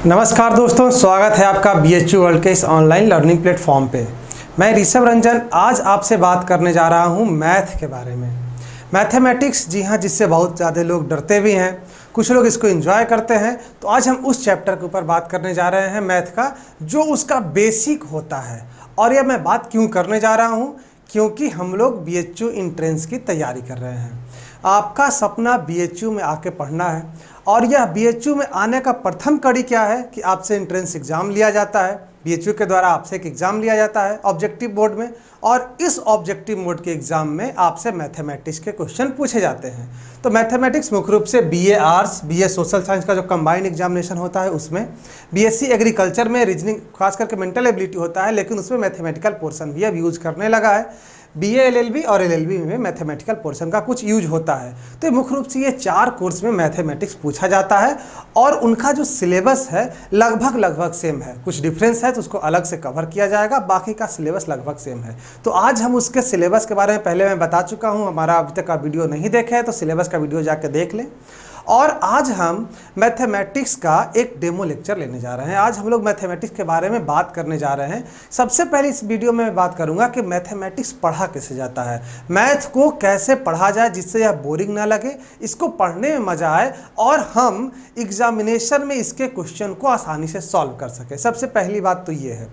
नमस्कार दोस्तों, स्वागत है आपका BHU वर्ल्ड के इस ऑनलाइन लर्निंग प्लेटफॉर्म पे। मैं ऋषभ रंजन आज आपसे बात करने जा रहा हूँ मैथ के बारे में। मैथमेटिक्स, जी हाँ, जिससे बहुत ज़्यादा लोग डरते भी हैं, कुछ लोग इसको एंजॉय करते हैं। तो आज हम उस चैप्टर के ऊपर बात करने जा रहे हैं मैथ का, जो उसका बेसिक होता है। और यह मैं बात क्यों करने जा रहा हूँ, क्योंकि हम लोग BHU एंट्रेंस की तैयारी कर रहे हैं। आपका सपना BHU में आके पढ़ना है, और यह BHU में आने का प्रथम कड़ी क्या है कि आपसे एंट्रेंस एग्ज़ाम लिया जाता है। BHU के द्वारा आपसे एक एग्ज़ाम लिया जाता है ऑब्जेक्टिव मोड में, और इस ऑब्जेक्टिव मोड के एग्ज़ाम में आपसे मैथमेटिक्स के क्वेश्चन पूछे जाते हैं। तो मैथमेटिक्स मुख्य रूप से BA arts, BA social science का जो कंबाइंड एग्जामिनेशन होता है उसमें, BSc एग्रीकल्चर में रीजनिंग खास करके मेंटल एबिलिटी होता है, लेकिन उसमें मैथमेटिकल पोर्शन भी अब यूज करने लगा है। BA LLB और LLB में मैथमेटिकल पोर्शन का कुछ यूज होता है। तो मुख्य रूप से ये 4 कोर्स में मैथमेटिक्स पूछा जाता है, और उनका जो सिलेबस है लगभग सेम है। कुछ डिफरेंस है तो उसको अलग से कवर किया जाएगा, बाकी का सिलेबस लगभग सेम है। तो आज हम उसके सिलेबस के बारे में पहले मैं बता चुका हूँ। हमारा अभी तक का वीडियो नहीं देखे है तो सिलेबस का वीडियो जाके देख लें। और आज हम मैथमेटिक्स का एक डेमो लेक्चर लेने जा रहे हैं। आज हम लोग मैथमेटिक्स के बारे में बात करने जा रहे हैं। सबसे पहले इस वीडियो में मैं बात करूंगा कि मैथमेटिक्स पढ़ा कैसे जाता है, मैथ को कैसे पढ़ा जाए जिससे यह बोरिंग ना लगे, इसको पढ़ने में मजा आए, और हम एग्जामिनेशन में इसके क्वेश्चन को आसानी से सॉल्व कर सकें। सबसे पहली बात तो ये है।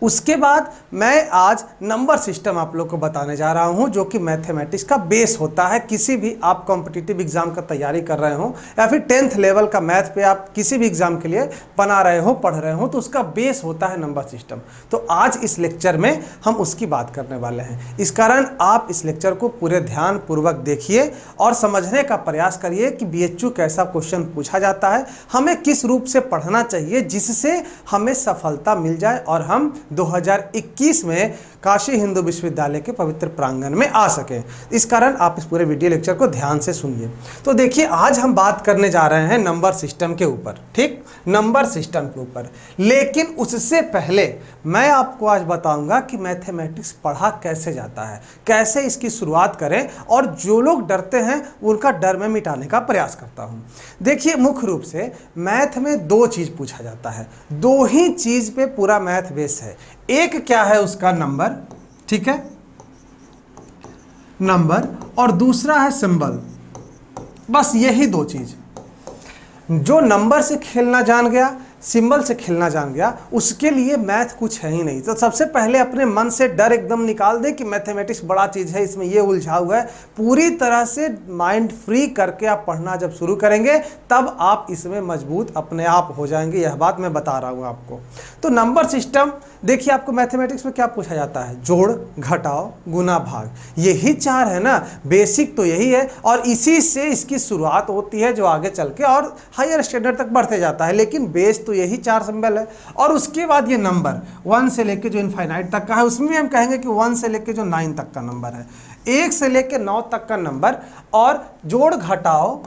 उसके बाद मैं आज नंबर सिस्टम आप लोग को बताने जा रहा हूं, जो कि मैथमेटिक्स का बेस होता है। किसी भी आप कॉम्पिटिटिव एग्जाम का तैयारी कर रहे हो, या फिर 10th लेवल का मैथ पे आप किसी भी एग्जाम के लिए बना रहे हो, पढ़ रहे हो, तो उसका बेस होता है नंबर सिस्टम। तो आज इस लेक्चर में हम उसकी बात करने वाले हैं। इस कारण आप इस लेक्चर को पूरे ध्यान पूर्वक देखिए और समझने का प्रयास करिए कि BHU कैसा क्वेश्चन पूछा जाता है, हमें किस रूप से पढ़ना चाहिए जिससे हमें सफलता मिल जाए और हम 2021 में काशी हिंदू विश्वविद्यालय के पवित्र प्रांगण में आ सके। इस कारण आप इस पूरे वीडियो लेक्चर को ध्यान से सुनिए। तो देखिए, आज हम बात करने जा रहे हैं नंबर सिस्टम के ऊपर, ठीक, नंबर सिस्टम के ऊपर। लेकिन उससे पहले मैं आपको आज बताऊंगा कि मैथमेटिक्स पढ़ा कैसे जाता है, कैसे इसकी शुरुआत करें, और जो लोग डरते हैं उनका डर में मिटाने का प्रयास करता हूं। देखिए, मुख्य रूप से मैथ में 2 चीज पूछा जाता है, 2 ही चीज पे पूरा मैथ बेस है। एक क्या है, उसका नंबर, ठीक है, नंबर, और दूसरा है सिंबल। बस यही 2 चीज। जो नंबर से खेलना जान गया, सिंबल से खेलना जान गया, उसके लिए मैथ कुछ है ही नहीं। तो सबसे पहले अपने मन से डर एकदम निकाल दे कि मैथमेटिक्स बड़ा चीज़ है, इसमें ये उलझा हुआ है। पूरी तरह से माइंड फ्री करके आप पढ़ना जब शुरू करेंगे, तब आप इसमें मजबूत अपने आप हो जाएंगे। यह बात मैं बता रहा हूँ आपको। तो नंबर सिस्टम देखिए, आपको मैथमेटिक्स में क्या पूछा जाता है, जोड़, घटाओ, गुना, भाग, यही 4 है ना। बेसिक तो यही है, और इसी से इसकी शुरुआत होती है, जो आगे चल के और हायर स्टैंडर्ड तक बढ़ते जाता है। लेकिन बेस तो यही 4 सिंबल है। और उसके बाद ये नंबर 1 से लेके जो इनफाइनाइट तक का है, उसमें हम कहेंगे कि 1 से लेके जो 9 तक का नंबर है, 1 से लेके 9 तक का नंबर, और जोड़ घटाओ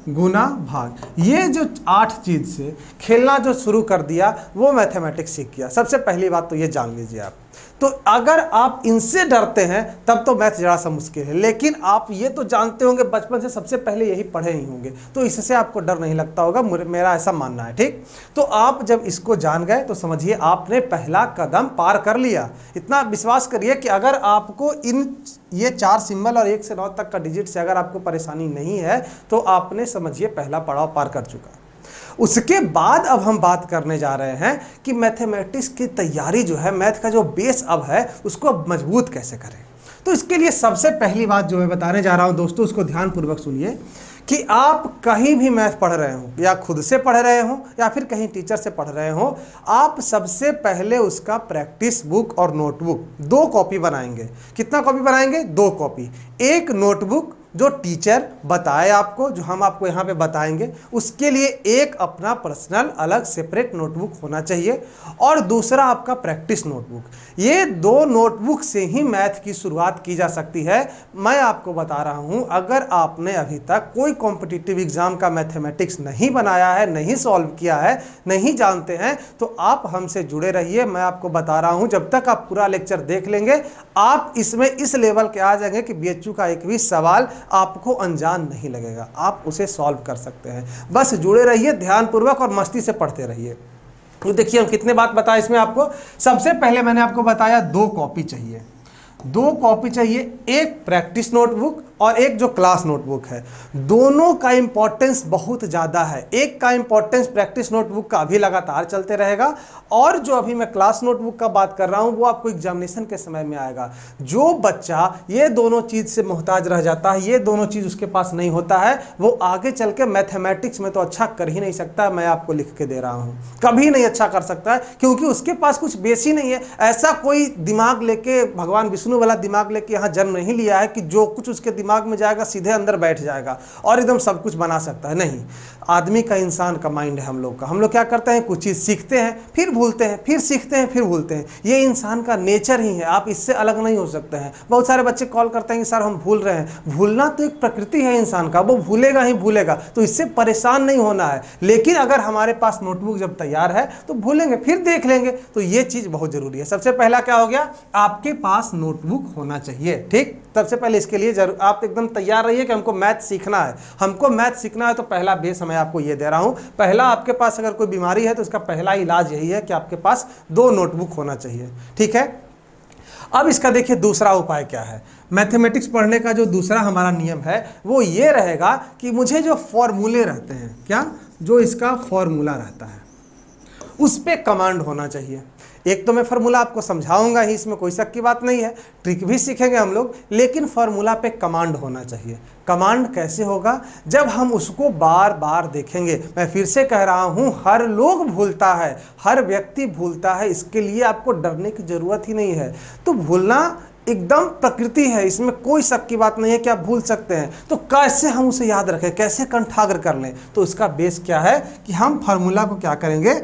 गुना भाग, ये जो 8 चीज से खेलना जो शुरू कर दिया, वो मैथमेटिक्स सीख गया। सबसे पहली बात तो ये जान लीजिए आप। तो अगर आप इनसे डरते हैं तब तो मैथ जरा सा मुश्किल है, लेकिन आप ये तो जानते होंगे, बचपन से सबसे पहले यही पढ़े ही होंगे, तो इससे आपको डर नहीं लगता होगा, मेरा ऐसा मानना है, ठीक। तो आप जब इसको जान गए तो समझिए आपने पहला कदम पार कर लिया। इतना विश्वास करिए कि अगर आपको ये 4 सिंबल और 1 से 9 तक का डिजिट से अगर आपको परेशानी नहीं है, तो आपने समझिए पहला पड़ाव पार कर चुका। उसके बाद अब हम बात करने जा रहे हैं कि मैथमेटिक्स की तैयारी जो है, मैथ का जो बेस अब है, उसको अब मजबूत कैसे करें। तो इसके लिए सबसे पहली बात जो मैं बताने जा रहा हूं दोस्तों, उसको ध्यानपूर्वक सुनिए कि आप कहीं भी मैथ पढ़ रहे हो, या खुद से पढ़ रहे हो, या फिर कहीं टीचर से पढ़ रहे हो, आप सबसे पहले उसका प्रैक्टिस बुक और नोटबुक 2 कॉपी बनाएंगे। कितना कॉपी बनाएंगे? 2 कॉपी। एक नोटबुक जो टीचर बताए आपको, जो हम आपको यहाँ पे बताएंगे, उसके लिए एक अपना पर्सनल अलग सेपरेट नोटबुक होना चाहिए, और दूसरा आपका प्रैक्टिस नोटबुक। ये 2 नोटबुक से ही मैथ की शुरुआत की जा सकती है। मैं आपको बता रहा हूँ, अगर आपने अभी तक कोई कॉम्पिटिटिव एग्जाम का मैथमेटिक्स नहीं बनाया है, नहीं सॉल्व किया है, नहीं जानते हैं, तो आप हमसे जुड़े रहिए। मैं आपको बता रहा हूँ, जब तक आप पूरा लेक्चर देख लेंगे, आप इसमें इस लेवल के आ जाएंगे कि BHU का एक भी सवाल आपको अनजान नहीं लगेगा, आप उसे सॉल्व कर सकते हैं। बस जुड़े रहिए ध्यानपूर्वक और मस्ती से पढ़ते रहिए। तो देखिए हम कितने बात बताए इसमें आपको। सबसे पहले मैंने आपको बताया 2 कॉपी चाहिए, 2 कॉपी चाहिए, एक प्रैक्टिस नोटबुक और एक जो क्लास नोटबुक है। दोनों का इंपॉर्टेंस बहुत ज़्यादा है। एक का इंपॉर्टेंस प्रैक्टिस नोटबुक का अभी लगातार चलते रहेगा, और जो अभी मैं क्लास नोटबुक का बात कर रहा हूँ वो आपको एग्जामिनेशन के समय में आएगा। जो बच्चा ये दोनों चीज़ से मोहताज रह जाता है, ये दोनों चीज़ उसके पास नहीं होता है, वो आगे चल के मैथमेटिक्स में तो अच्छा कर ही नहीं सकता। मैं आपको लिख के दे रहा हूँ, कभी नहीं अच्छा कर सकता है, क्योंकि उसके पास कुछ बेस ही नहीं है। ऐसा कोई दिमाग लेके, भगवान विष्णु वाला दिमाग लेके यहाँ जन्म नहीं लिया है कि जो कुछ उसके दिमाग में जाएगा सीधे अंदर बैठ जाएगा और एकदम सब कुछ बना सकता है। नहीं, आदमी का, इंसान का माइंड है हम लोग का। हम लोग क्या करते हैं, कुछ चीज़ सीखते हैं फिर भूलते हैं, फिर सीखते हैं फिर भूलते हैं। ये इंसान का नेचर ही है, आप इससे अलग नहीं हो सकते हैं। बहुत सारे बच्चे कॉल करते हैं कि सर हम भूल रहे हैं। भूलना तो एक प्रकृति है इंसान का, वो भूलेगा ही भूलेगा, तो इससे परेशान नहीं होना है। लेकिन अगर हमारे पास नोटबुक जब तैयार है तो भूलेंगे फिर देख लेंगे, तो ये चीज़ बहुत ज़रूरी है। सबसे पहला क्या हो गया, आपके पास नोटबुक होना चाहिए। ठीक, सबसे पहले इसके लिए जरूर आप एकदम तैयार रहिए कि हमको मैथ सीखना है। हमको मैथ सीखना है तो पहला बेस मैं आपको ये दे रहा हूँ। पहला, आपके पास अगर कोई बीमारी है तो इसका पहला इलाज यही है कि आपके पास 2 नोटबुक होना चाहिए। ठीक है, अब इसका देखिए दूसरा उपाय क्या है। मैथमेटिक्स पढ़ने का जो दूसरा हमारा नियम है वो ये रहेगा कि मुझे जो फॉर्मूले रहते हैं, क्या, जो इसका फॉर्मूला रहता है उस पे कमांड होना चाहिए। एक तो मैं फार्मूला आपको समझाऊंगा ही, इसमें कोई शक की बात नहीं है, ट्रिक भी सीखेंगे हम लोग, लेकिन फार्मूला पे कमांड होना चाहिए। कमांड कैसे होगा, जब हम उसको बार बार देखेंगे। मैं फिर से कह रहा हूँ, हर लोग भूलता है, हर व्यक्ति भूलता है, इसके लिए आपको डरने की ज़रूरत ही नहीं है। तो भूलना एकदम प्रकृति है, इसमें कोई शक की बात नहीं है कि आप भूल सकते हैं। तो कैसे हम उसे याद रखें, कैसे कंठाग्र कर लें, तो इसका बेस क्या है कि हम फार्मूला को क्या करेंगे,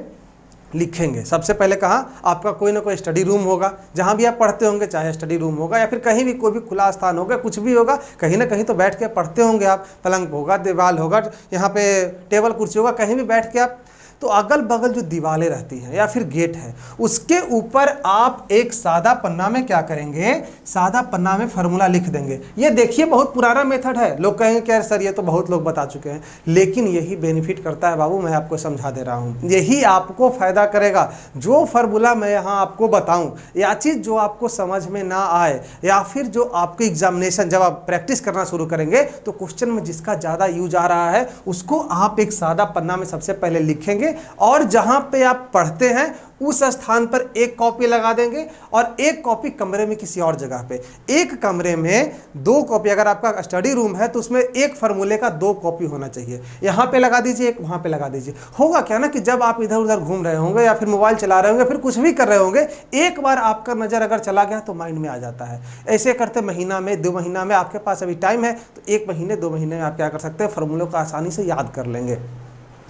लिखेंगे। सबसे पहले कहाँ, आपका कोई ना कोई स्टडी रूम होगा, जहाँ भी आप पढ़ते होंगे, चाहे स्टडी रूम होगा या फिर कहीं भी कोई भी खुला स्थान होगा, कुछ भी होगा, कहीं ना कहीं तो बैठ के पढ़ते होंगे आप। पलंग होगा, दीवार होगा, यहाँ पे टेबल कुर्सी होगा, कहीं भी बैठ के आप, तो अगल बगल जो दीवारें रहती हैं या फिर गेट है, उसके ऊपर आप एक सादा पन्ना में क्या करेंगे, सादा पन्ना में फार्मूला लिख देंगे। ये देखिए बहुत पुराना मेथड है, लोग कहेंगे क्या सर ये तो बहुत लोग बता चुके हैं, लेकिन यही बेनिफिट करता है बाबू। मैं आपको समझा दे रहा हूँ, यही आपको फायदा करेगा। जो फार्मूला मैं यहाँ आपको बताऊँ, या चीज़ जो आपको समझ में ना आए, या फिर जो आपके एग्जामिनेशन जब आप प्रैक्टिस करना शुरू करेंगे तो क्वेश्चन में जिसका ज़्यादा यूज आ रहा है उसको आप एक सादा पन्ना में सबसे पहले लिखेंगे, और जहां पे आप पढ़ते हैं उस स्थान पर एक कॉपी लगा देंगे और एक कॉपी कमरे में किसी और जगह पे। एक कमरे में 2 कॉपी, अगर आपका स्टडी रूम है तो उसमें एक फार्मूले का 2 कॉपी होना चाहिए। यहाँ पे लगा दीजिए, एक वहाँ पे लगा दीजिए। होगा क्या ना कि जब आप इधर उधर घूम रहे होंगे या फिर मोबाइल चला रहे होंगे, फिर कुछ भी कर रहे होंगे, एक बार आपका नज़र अगर चला गया तो माइंड में आ जाता है। ऐसे करते महीना में, 2 महीना में, आपके पास अभी टाइम है तो 1 महीने 2 महीने में आप क्या कर सकते हैं, फार्मूलों को आसानी से याद कर लेंगे।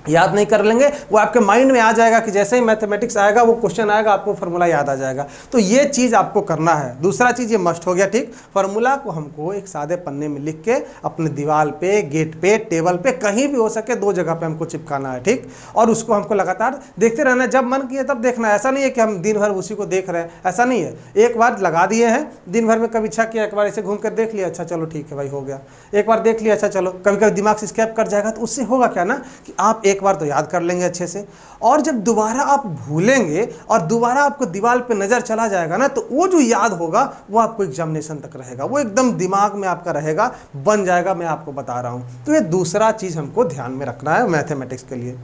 याद नहीं कर लेंगे, वो आपके माइंड में आ जाएगा कि जैसे ही मैथमेटिक्स आएगा, वो क्वेश्चन आएगा, आपको फार्मूला याद आ जाएगा। तो ये चीज़ आपको करना है। दूसरा चीज़ ये मस्ट हो गया, ठीक, फार्मूला को हमको एक सादे पन्ने में लिख के अपने दीवार पे, गेट पे, टेबल पे, कहीं भी हो सके 2 जगह पे हमको चिपकाना है। ठीक, और उसको हमको लगातार देखते रहना है, जब मन किया तब देखना है। ऐसा नहीं है कि हम दिन भर उसी को देख रहे हैं, ऐसा नहीं है। एक बार लगा दिए हैं, दिन भर में कभी इच्छा किया, एक बार ऐसे घूम कर देख लिया, अच्छा चलो ठीक है भाई हो गया, एक बार देख लिया, अच्छा चलो, कभी कभी दिमाग से स्कैप कर जाएगा, तो उससे होगा क्या ना कि आप एक बार तो याद कर लेंगे अच्छे से, और जब दोबारा आप भूलेंगे और दोबारा आपको दीवार पे नजर चला जाएगा ना, तो वो जो याद होगा वो आपको एग्जामिनेशन तक रहेगा, वो एकदम दिमाग में आपका रहेगा, बन जाएगा। मैं आपको बता रहा हूं। तो ये दूसरा चीज हमको ध्यान में रखना है मैथमेटिक्स के लिए।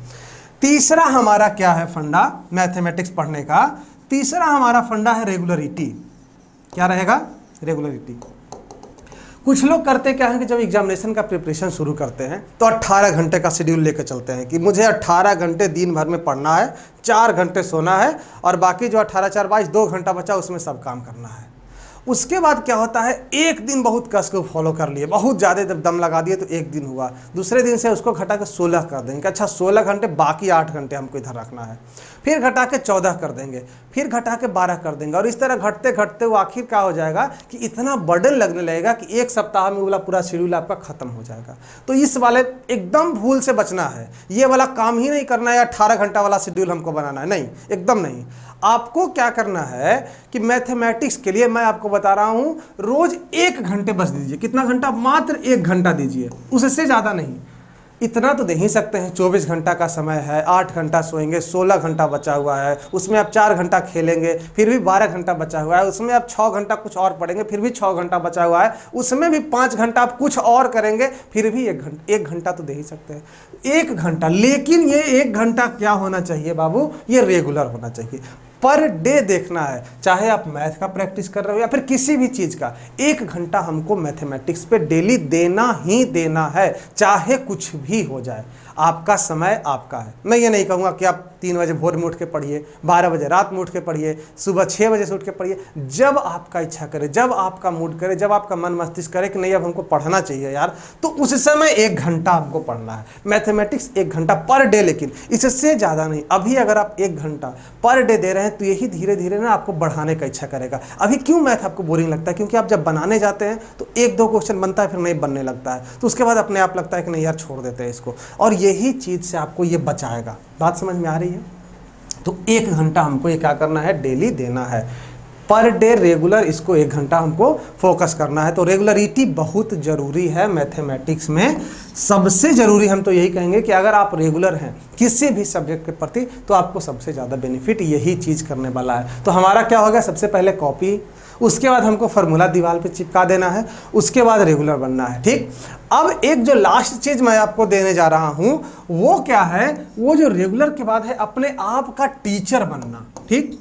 तीसरा हमारा क्या है फंडा मैथमेटिक्स पढ़ने का, तीसरा हमारा फंडा है रेगुलरिटी। क्या रहेगा, रेगुलरिटी। कुछ लोग करते क्या है कि जब एग्जामिनेशन का प्रिपरेशन शुरू करते हैं तो 18 घंटे का शेड्यूल लेकर चलते हैं कि मुझे 18 घंटे दिन भर में पढ़ना है, 4 घंटे सोना है, और बाकी जो 18 4 22 2 घंटा बचा उसमें सब काम करना है। उसके बाद क्या होता है, एक दिन बहुत कस को फॉलो कर लिए, बहुत ज़्यादा जब दम लगा दिए तो एक दिन हुआ, दूसरे दिन से उसको घटा कर 16 कर देंगे। अच्छा 16 घंटे, बाकी 8 घंटे हमको इधर रखना है। फिर घटा के 14 कर देंगे, फिर घटा के 12 कर देंगे, और इस तरह घटते घटते वो आखिर क्या हो जाएगा कि इतना बर्डन लगने लगेगा कि एक सप्ताह में वाला पूरा शेड्यूल आपका खत्म हो जाएगा। तो इस वाले एकदम भूल से बचना है, ये वाला काम ही नहीं करना है, 18 घंटा वाला शेड्यूल हमको बनाना है, नहीं, एकदम नहीं। आपको क्या करना है कि मैथमेटिक्स के लिए मैं आपको बता रहा हूं, रोज 1 घंटे बस दीजिए। कितना घंटा? मात्र 1 घंटा दीजिए, उससे ज़्यादा नहीं। इतना तो दे ही सकते हैं, 24 घंटा का समय है, 8 घंटा सोएंगे, 16 घंटा बचा हुआ है, उसमें आप 4 घंटा खेलेंगे, फिर भी 12 घंटा बचा हुआ है, उसमें आप 6 घंटा कुछ और पढ़ेंगे, फिर भी 6 घंटा बचा हुआ है, उसमें भी 5 घंटा आप कुछ और करेंगे, फिर भी 1 घंटा तो दे ही सकते हैं। 1 घंटा, लेकिन ये 1 घंटा क्या होना चाहिए बाबू? ये रेगुलर होना चाहिए, पर डे देखना है। चाहे आप मैथ का प्रैक्टिस कर रहे हो या फिर किसी भी चीज़ का, 1 घंटा हमको मैथमेटिक्स पे डेली देना ही देना है, चाहे कुछ भी हो जाए। आपका समय आपका है। मैं ये नहीं कहूँगा कि आप 3 बजे भोर में उठ के पढ़िए, 12 बजे रात में उठ के पढ़िए, सुबह 6 बजे से उठ के पढ़िए, जब आपका इच्छा करे, जब आपका मूड करे, जब आपका मन मस्तिष्क करे कि नहीं अब हमको पढ़ना चाहिए यार, तो उस समय 1 घंटा हमको पढ़ना है मैथमेटिक्स, 1 घंटा पर डे, लेकिन इससे ज़्यादा नहीं। अभी अगर आप 1 घंटा पर डे दे रहे हैं तो यही धीरे धीरे ना आपको बढ़ाने का इच्छा करेगा। अभी क्यों मैथ आपको बोरिंग लगता है? क्योंकि आप जब बनाने जाते हैं तो 1-2 क्वेश्चन बनता है, फिर नहीं बनने लगता है, तो उसके बाद अपने आप लगता है कि नहीं यार छोड़ देते हैं इसको, और यही चीज़ से आपको ये बचाएगा। बात समझ में आ रही है? तो 1 घंटा हमको ये क्या करना है? डेली देना है, पर डे रेगुलर, इसको 1 घंटा हमको फोकस करना है। तो रेगुलरिटी बहुत ज़रूरी है मैथमेटिक्स में, सबसे ज़रूरी। हम तो यही कहेंगे कि अगर आप रेगुलर हैं किसी भी सब्जेक्ट के प्रति तो आपको सबसे ज़्यादा बेनिफिट यही चीज़ करने वाला है। तो हमारा क्या होगा? सबसे पहले कॉपी, उसके बाद हमको फार्मूला दीवार पे चिपका देना है, उसके बाद रेगुलर बनना है। ठीक, अब एक जो लास्ट चीज़ मैं आपको देने जा रहा हूँ वो क्या है? वो जो रेगुलर के बाद है अपने आप का टीचर बनना। ठीक,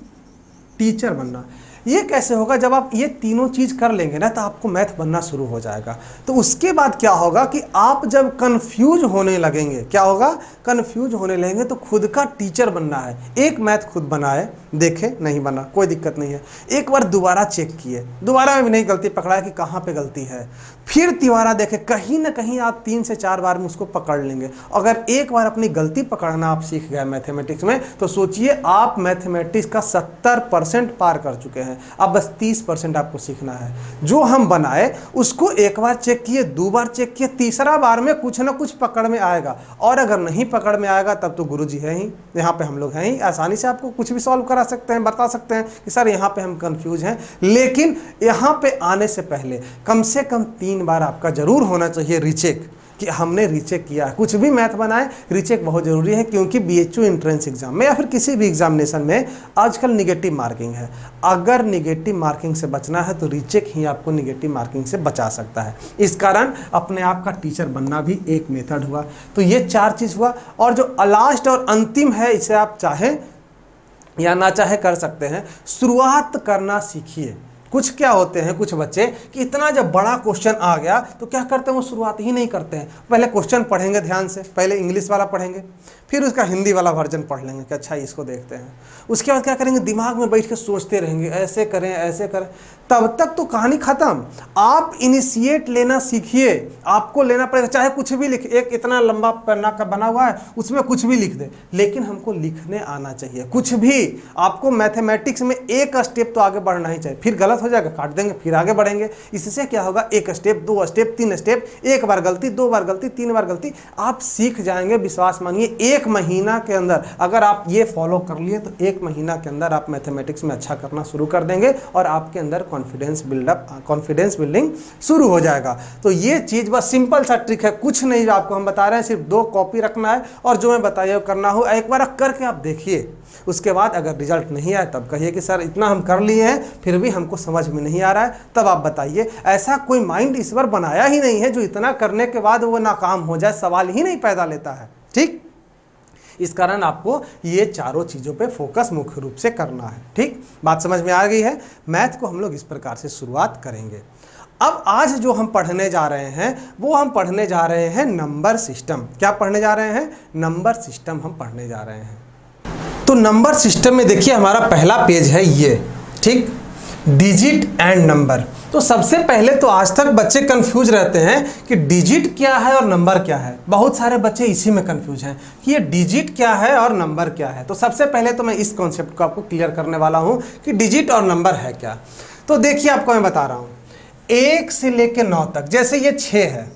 टीचर बनना। ये कैसे होगा? जब आप ये तीनों चीज़ कर लेंगे ना तो आपको मैथ बनना शुरू हो जाएगा। तो उसके बाद क्या होगा कि आप जब कंफ्यूज होने लगेंगे, क्या होगा? कंफ्यूज होने लगेंगे तो खुद का टीचर बनना है। एक मैथ खुद बनाए, देखे नहीं बना, कोई दिक्कत नहीं है, एक बार दोबारा चेक किए, दोबारा में भी नहीं गलती पकड़ा कि कहाँ पे गलती है, फिर तिवारा देखे, कहीं ना कहीं आप 3 से 4 बार में उसको पकड़ लेंगे। अगर एक बार अपनी गलती पकड़ना आप सीख गए मैथमेटिक्स में तो सोचिए आप मैथमेटिक्स का 70% पार कर चुके हैं। अब बस 30% आपको सीखना है। जो हम बनाए उसको एक बार चेक किए, 2 बार चेक किए, तीसरा बार में कुछ ना कुछ पकड़ में आएगा, और अगर नहीं पकड़ में आएगा तब तो गुरुजी है ही, यहाँ पे हम लोग हैं ही, आसानी से आपको कुछ भी सॉल्व करा सकते हैं, बता सकते हैं कि सर यहाँ पे हम कंफ्यूज हैं। लेकिन यहाँ पे आने से पहले कम से कम 3 बार आपका जरूर होना चाहिए रीचेक, कि हमने रीचेक किया है। कुछ भी मैथ बनाए रीचेक बहुत ज़रूरी है, क्योंकि BHU एंट्रेंस एग्जाम में या फिर किसी भी एग्जामिनेशन में आजकल निगेटिव मार्किंग है। अगर निगेटिव मार्किंग से बचना है तो रीचेक ही आपको निगेटिव मार्किंग से बचा सकता है। इस कारण अपने आप का टीचर बनना भी एक मेथड हुआ। तो ये 4 चीज़ हुआ, और जो लास्ट और अंतिम है, इसे आप चाहें या ना चाहे कर सकते हैं, शुरुआत करना सीखिए। कुछ क्या होते हैं कुछ बच्चे कि इतना जब बड़ा क्वेश्चन आ गया तो क्या करते हैं, वो शुरुआत ही नहीं करते हैं। पहले क्वेश्चन पढ़ेंगे ध्यान से, पहले इंग्लिश वाला पढ़ेंगे, फिर उसका हिंदी वाला वर्जन पढ़ लेंगे कि अच्छा इसको देखते हैं। उसके बाद क्या करेंगे, दिमाग में बैठ के सोचते रहेंगे, ऐसे करें ऐसे करें, तब तक तो कहानी खत्म। आप इनिशिएट लेना सीखिए, आपको लेना पड़ेगा, चाहे कुछ भी लिख, एक इतना लंबा पन्ना का बना हुआ है उसमें कुछ भी लिख दे, लेकिन हमको लिखने आना चाहिए। कुछ भी आपको मैथमेटिक्स में एक स्टेप तो आगे बढ़ना ही चाहिए, फिर गलत हो जाएगा काट देंगे, फिर आगे बढ़ेंगे। इससे क्या होगा, 1 स्टेप 2 स्टेप 3 स्टेप, 1 बार गलती 2 बार गलती 3 बार गलती, आप सीख जाएंगे। विश्वास मानिए 1 महीना के अंदर अगर आप ये फॉलो कर लिए तो 1 महीना के अंदर आप मैथमेटिक्स में अच्छा करना शुरू कर देंगे और आपके अंदर कॉन्फिडेंस बिल्डिंग शुरू हो जाएगा। तो ये चीज़ बस सिंपल सा ट्रिक है, कुछ नहीं आपको हम बता रहे हैं, सिर्फ 2 कॉपी रखना है और जो मैं बताया करना हो। एक बार करके आप देखिए, उसके बाद अगर रिजल्ट नहीं आए तब कहिए कि सर इतना हम कर लिए हैं फिर भी हमको समझ में नहीं आ रहा है, तब आप बताइए। ऐसा कोई माइंड ईश्वर बनाया ही नहीं है जो इतना करने के बाद वो नाकाम हो जाए, सवाल ही नहीं पैदा लेता है। ठीक, इस कारण आपको ये चारों चीज़ों पे फोकस मुख्य रूप से करना है। ठीक, बात समझ में आ गई है। मैथ को हम लोग इस प्रकार से शुरुआत करेंगे। अब आज जो हम पढ़ने जा रहे हैं वो हम पढ़ने जा रहे हैं नंबर सिस्टम। क्या पढ़ने जा रहे हैं, नंबर सिस्टम हम पढ़ने जा रहे हैं। तो नंबर सिस्टम में देखिए हमारा पहला पेज है ये, ठीक, डिजिट एंड नंबर। तो सबसे पहले तो आज तक बच्चे कंफ्यूज रहते हैं कि डिजिट क्या है और नंबर क्या है। बहुत सारे बच्चे इसी में कंफ्यूज हैं कि ये डिजिट क्या है और नंबर क्या है। तो सबसे पहले तो मैं इस कॉन्सेप्ट को आपको क्लियर करने वाला हूं कि डिजिट और नंबर है क्या। तो देखिए आपको मैं बता रहा हूं, 1 से लेकर 9 तक, जैसे ये 6 है,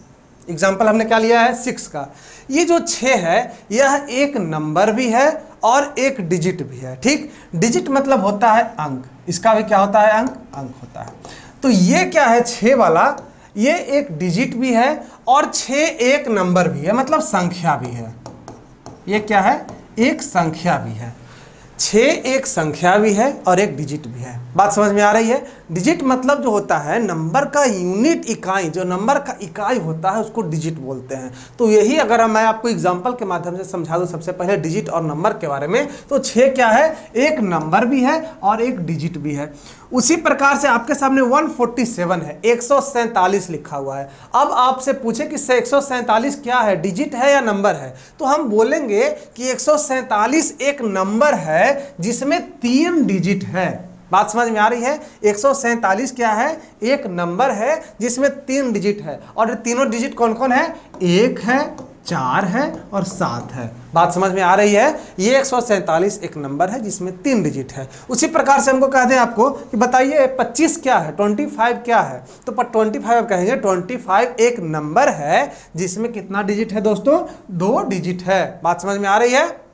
एग्जाम्पल हमने क्या लिया है 6 का। ये जो 6 है यह एक नंबर भी है और एक डिजिट भी है। ठीक, डिजिट मतलब होता है अंक, इसका भी क्या होता है अंक होता है। तो ये क्या है 6 वाला, ये एक डिजिट भी है और 6 एक नंबर भी है, मतलब संख्या भी है। ये क्या है, एक संख्या भी है। 6 एक संख्या भी है और एक डिजिट भी है। बात समझ में आ रही है। डिजिट मतलब जो होता है नंबर का यूनिट इकाई, जो नंबर का इकाई होता है उसको डिजिट बोलते हैं। तो यही अगर मैं आपको एग्जांपल के माध्यम से समझा दूं सबसे पहले डिजिट और नंबर के बारे में, तो 6 क्या है, एक नंबर भी है और एक डिजिट भी है। उसी प्रकार से आपके सामने 147 है, 147 लिखा हुआ है। अब आपसे पूछे कि 147 क्या है, डिजिट है या नंबर है, तो हम बोलेंगे कि 147 एक नंबर है जिसमें 3 डिजिट है। बात समझ में आ रही है। 147 क्या है, एक नंबर है जिसमें 3 डिजिट है। और तीनों डिजिट कौन कौन है, 1 है, 4 है और 7 है। बात समझ में आ रही है। ये 147 एक नंबर है जिसमें 3 डिजिट है। उसी प्रकार से हमको कह दें आपको कि बताइए 25 क्या है, 25 क्या है, तो 25 कहेंगे 25 एक नंबर है जिसमें कितना डिजिट है दोस्तों, 2 डिजिट है। बात समझ में आ रही है।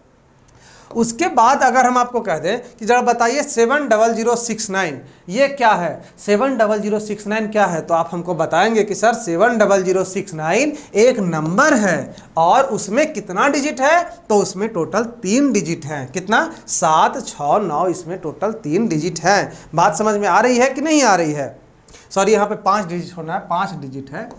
उसके बाद अगर हम आपको कह दें कि जरा बताइए 70069 ये क्या है, 70069 क्या है, तो आप हमको बताएंगे कि सर 70069 एक नंबर है और उसमें कितना डिजिट है, तो उसमें टोटल 3 डिजिट है। कितना, 7, 6, 9, इसमें टोटल 3 डिजिट है। बात समझ में आ रही है कि नहीं आ रही है। सॉरी, यहाँ पे 5 डिजिट होना है, 5 डिजिट है।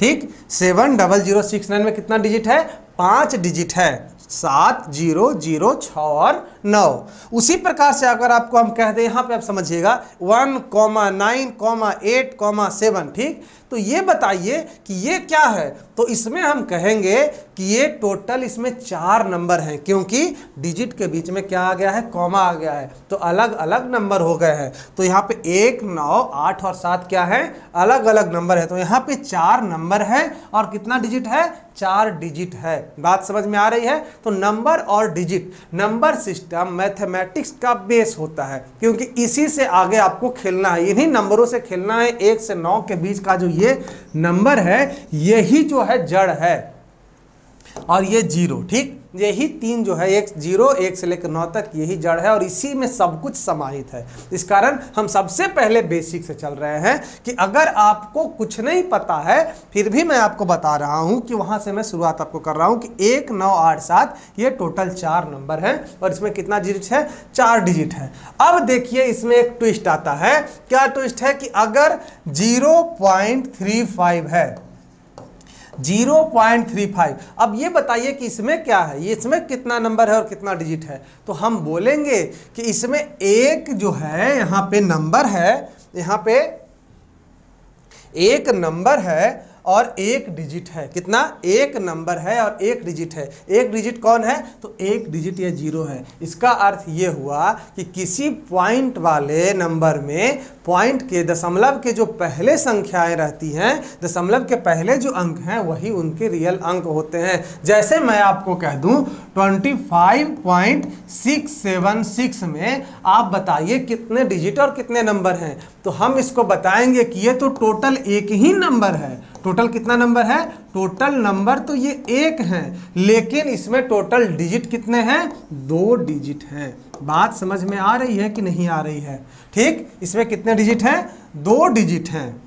ठीक, 70069 में कितना डिजिट है, 5 डिजिट है, 7, 0, 0, 6 और 9। उसी प्रकार से अगर आपको हम कह दें, यहाँ पे आप समझिएगा 1, 9, 8, 7। ठीक, तो ये बताइए कि ये क्या है, तो इसमें हम कहेंगे कि ये टोटल इसमें 4 नंबर हैं, क्योंकि डिजिट के बीच में क्या आ गया है, कॉमा आ गया है, तो अलग अलग नंबर हो गए हैं। तो यहाँ पे 1, 9, 8 और 7 क्या है, अलग अलग नंबर है। तो यहाँ पे 4 नंबर है और कितना डिजिट है, 4 डिजिट है। बात समझ में आ रही है। तो नंबर और डिजिट, नंबर सिस्टम मैथमेटिक्स का बेस होता है, क्योंकि इसी से आगे आपको खेलना है, इन्हीं नंबरों से खेलना है। 1 से 9 के बीच का जो ये नंबर है यही जो है जड़ है, और ये 0। ठीक, यही 3 जो है, 1, 0, 1 से लेकर 9 तक यही जड़ है और इसी में सब कुछ समाहित है। इस कारण हम सबसे पहले बेसिक से चल रहे हैं कि अगर आपको कुछ नहीं पता है फिर भी मैं आपको बता रहा हूं कि वहां से मैं शुरुआत आपको कर रहा हूं कि 1, 9, 8, 7 ये टोटल 4 नंबर है और इसमें कितना डिजिट है, 4 डिजिट है। अब देखिए इसमें एक ट्विस्ट आता है। क्या ट्विस्ट है कि अगर 0.35 है, 0.35, अब ये बताइए कि इसमें क्या है, ये इसमें कितना नंबर है और कितना डिजिट है। तो हम बोलेंगे कि इसमें एक जो है यहाँ पे नंबर है, यहाँ पे एक नंबर है और एक डिजिट है। कितना, एक नंबर है और एक डिजिट है। एक डिजिट कौन है, तो एक डिजिट ये 0 है। इसका अर्थ ये हुआ कि किसी पॉइंट वाले नंबर में पॉइंट के दशमलव के जो पहले संख्याएं रहती हैं, दशमलव के पहले जो अंक हैं वही उनके रियल अंक होते हैं। जैसे मैं आपको कह दूं 25.676 में आप बताइए कितने डिजिट और कितने नंबर हैं, तो हम इसको बताएंगे कि ये तो टोटल एक ही नंबर है। टोटल कितना नंबर है, टोटल नंबर तो ये 1 है, लेकिन इसमें टोटल डिजिट कितने हैं, 2 डिजिट हैं। बात समझ में आ रही है कि नहीं आ रही है। ठीक, इसमें कितने डिजिट हैं, 2 डिजिट हैं।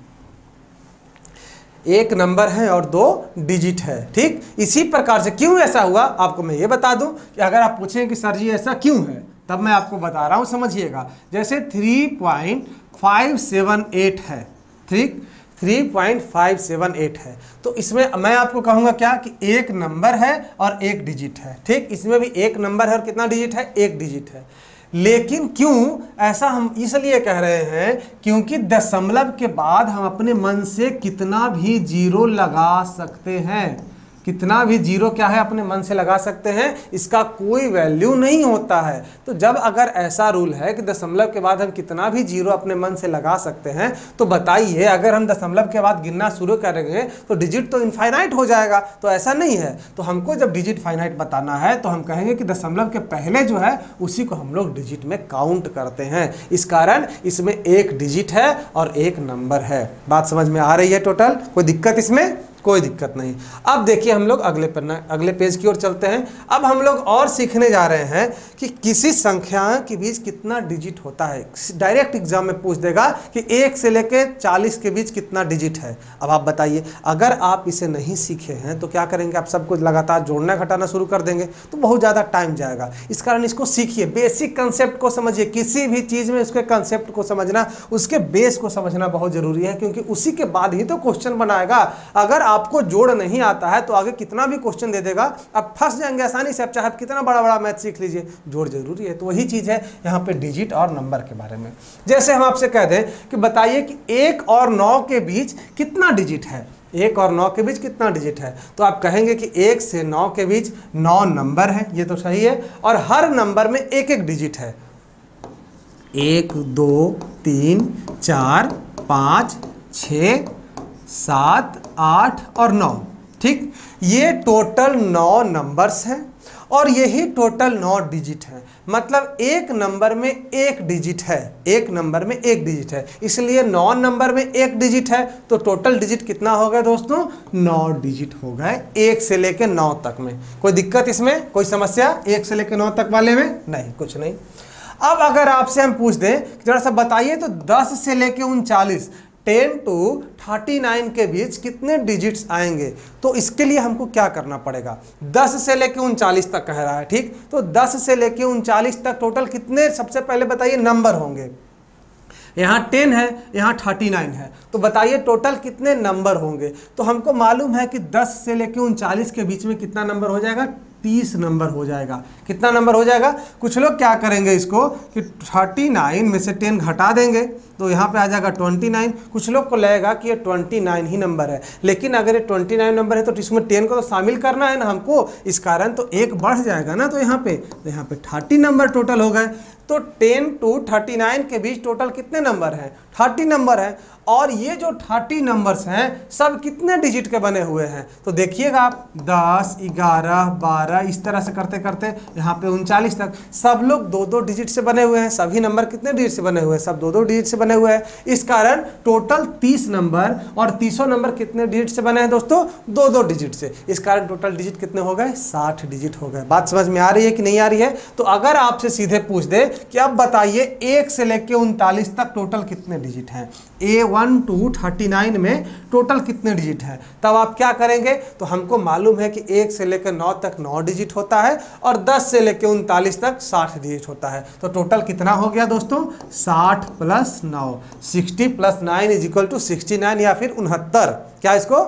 एक नंबर है और 2 डिजिट है। ठीक, इसी प्रकार से क्यों ऐसा हुआ आपको मैं ये बता दूं कि अगर आप पूछें कि सर जी ऐसा क्यों है, तब मैं आपको बता रहा हूं, समझिएगा। जैसे 3.578 है, ठीक, 3.578 है, तो इसमें मैं आपको कहूंगा क्या कि एक नंबर है और एक डिजिट है। ठीक, इसमें भी एक नंबर है और कितना डिजिट है, एक डिजिट है। लेकिन क्यों ऐसा हम इसलिए कह रहे हैं क्योंकि दशमलव के बाद हम अपने मन से कितना भी 0 लगा सकते हैं। कितना भी जीरो क्या है अपने मन से लगा सकते हैं, इसका कोई वैल्यू नहीं होता है। तो जब अगर ऐसा रूल है कि दशमलव के बाद हम कितना भी जीरो अपने मन से लगा सकते हैं, तो बताइए अगर हम दशमलव के बाद गिनना शुरू करेंगे तो डिजिट तो इनफाइनाइट हो जाएगा। तो ऐसा नहीं है। तो हमको जब डिजिट फाइनाइट बताना है तो हम कहेंगे कि दशमलव के पहले जो है उसी को हम लोग डिजिट में काउंट करते हैं। इस कारण इसमें एक डिजिट है और एक नंबर है। बात समझ में आ रही है? टोटल कोई दिक्कत इसमें? कोई दिक्कत नहीं। अब देखिए हम लोग अगले पेज की ओर चलते हैं। अब हम लोग और सीखने जा रहे हैं कि किसी संख्या के बीच कितना डिजिट होता है। डायरेक्ट एग्जाम में पूछ देगा कि 1 से लेके 40 के बीच कितना डिजिट है। अब आप बताइए, अगर आप इसे नहीं सीखे हैं तो क्या करेंगे, आप सब कुछ लगातार जोड़ना घटाना शुरू कर देंगे तो बहुत ज़्यादा टाइम जाएगा। इस कारण इसको सीखिए, बेसिक कंसेप्ट को समझिए। किसी भी चीज़ में उसके कंसेप्ट को समझना, उसके बेस को समझना बहुत ज़रूरी है, क्योंकि उसी के बाद ही तो क्वेश्चन बनाएगा। अगर आपको जोड़ नहीं आता है तो आगे कितना भी क्वेश्चन दे देगा, आप फंस जाएंगे आसानी से। आप चाहे कितना बड़ा बड़ा मैथ सीख लीजिए, जोड़ जरूरी है। तो वही चीज़ है यहाँ पे डिजिट और नंबर के बारे में। जैसे हम आपसे कह दें कि बताइए कि 1 और 9 के बीच कितना डिजिट है। 1 और 9 के बीच कितना डिजिट है, तो आप कहेंगे कि 1 से 9 के बीच 9 नंबर है। ये तो सही है। और हर नंबर में एक एक डिजिट है। 1 2 3 4 5 6 7 8 और 9। ठीक, ये टोटल 9 नंबर्स हैं और यही टोटल 9 डिजिट है। मतलब एक नंबर में एक डिजिट है, एक नंबर में एक डिजिट है, इसलिए 9 नंबर में एक डिजिट है। तो टोटल डिजिट कितना हो गया दोस्तों? 9 डिजिट हो गए 1 से लेकर 9 तक में। कोई दिक्कत इसमें, कोई समस्या 1 से लेकर 9 तक वाले में? नहीं, कुछ नहीं। अब अगर आपसे हम पूछ दें जरा सा बताइए तो 10 से लेकर 39 10 to 39 के बीच कितने डिजिट्स आएंगे, तो इसके लिए हमको क्या करना पड़ेगा? 10 से लेके 39 तक कह रहा है। ठीक, तो 10 से लेके 39 तक टोटल कितने, सबसे पहले बताइए, नंबर होंगे। यहाँ 10 है, यहाँ 39 है, तो बताइए टोटल कितने नंबर होंगे। तो हमको मालूम है कि 10 से लेके 39 के बीच में कितना नंबर हो जाएगा? 30 नंबर हो जाएगा। कितना नंबर हो जाएगा? कुछ लोग क्या करेंगे इसको कि 39 में से 10 घटा देंगे तो यहाँ पे आ जाएगा 29। कुछ लोग को लगेगा कि ये 29 ही नंबर है, लेकिन अगर ये 29 नंबर है तो इसमें 10 को तो शामिल करना है ना हमको, इस कारण तो 1 बढ़ जाएगा ना। तो यहाँ पे 30 नंबर टोटल हो गए। तो 10 to 39 के बीच टोटल कितने नंबर हैं? 30 नंबर हैं। और ये जो 30 नंबर्स हैं सब कितने डिजिट के बने हुए हैं? तो देखिएगा आप 10 11 12 इस तरह से करते करते यहाँ पे 39 तक सब लोग 2-2 डिजिट से बने हुए हैं। सभी नंबर कितने डिजिट से बने हुए हैं? सब 2-2 डिजिट से बने हुए हैं। इस कारण टोटल 30 नंबर, और 30 नंबर कितने डिजिट से बने हैं दोस्तों? 2-2 डिजिट से। इस कारण टोटल डिजिट कितने हो गए? 60 डिजिट हो गए। बात समझ में आ रही है कि नहीं आ रही है? तो अगर आपसे सीधे पूछ दे कि अब बताइए 1 से लेके 39 तक टोटल कितने डिजिट हैं, A1 to 39 में टोटल कितने डिजिट हैं, तब आप क्या करेंगे? तो हमको मालूम है कि 1 से लेकर 9 तक 9 डिजिट होता है और 10 से लेकर 39 तक 60 डिजिट होता है। तो टोटल कितना हो गया दोस्तों? 60 + 9, 60 + 9 = 69 या फिर 69। क्या इसको?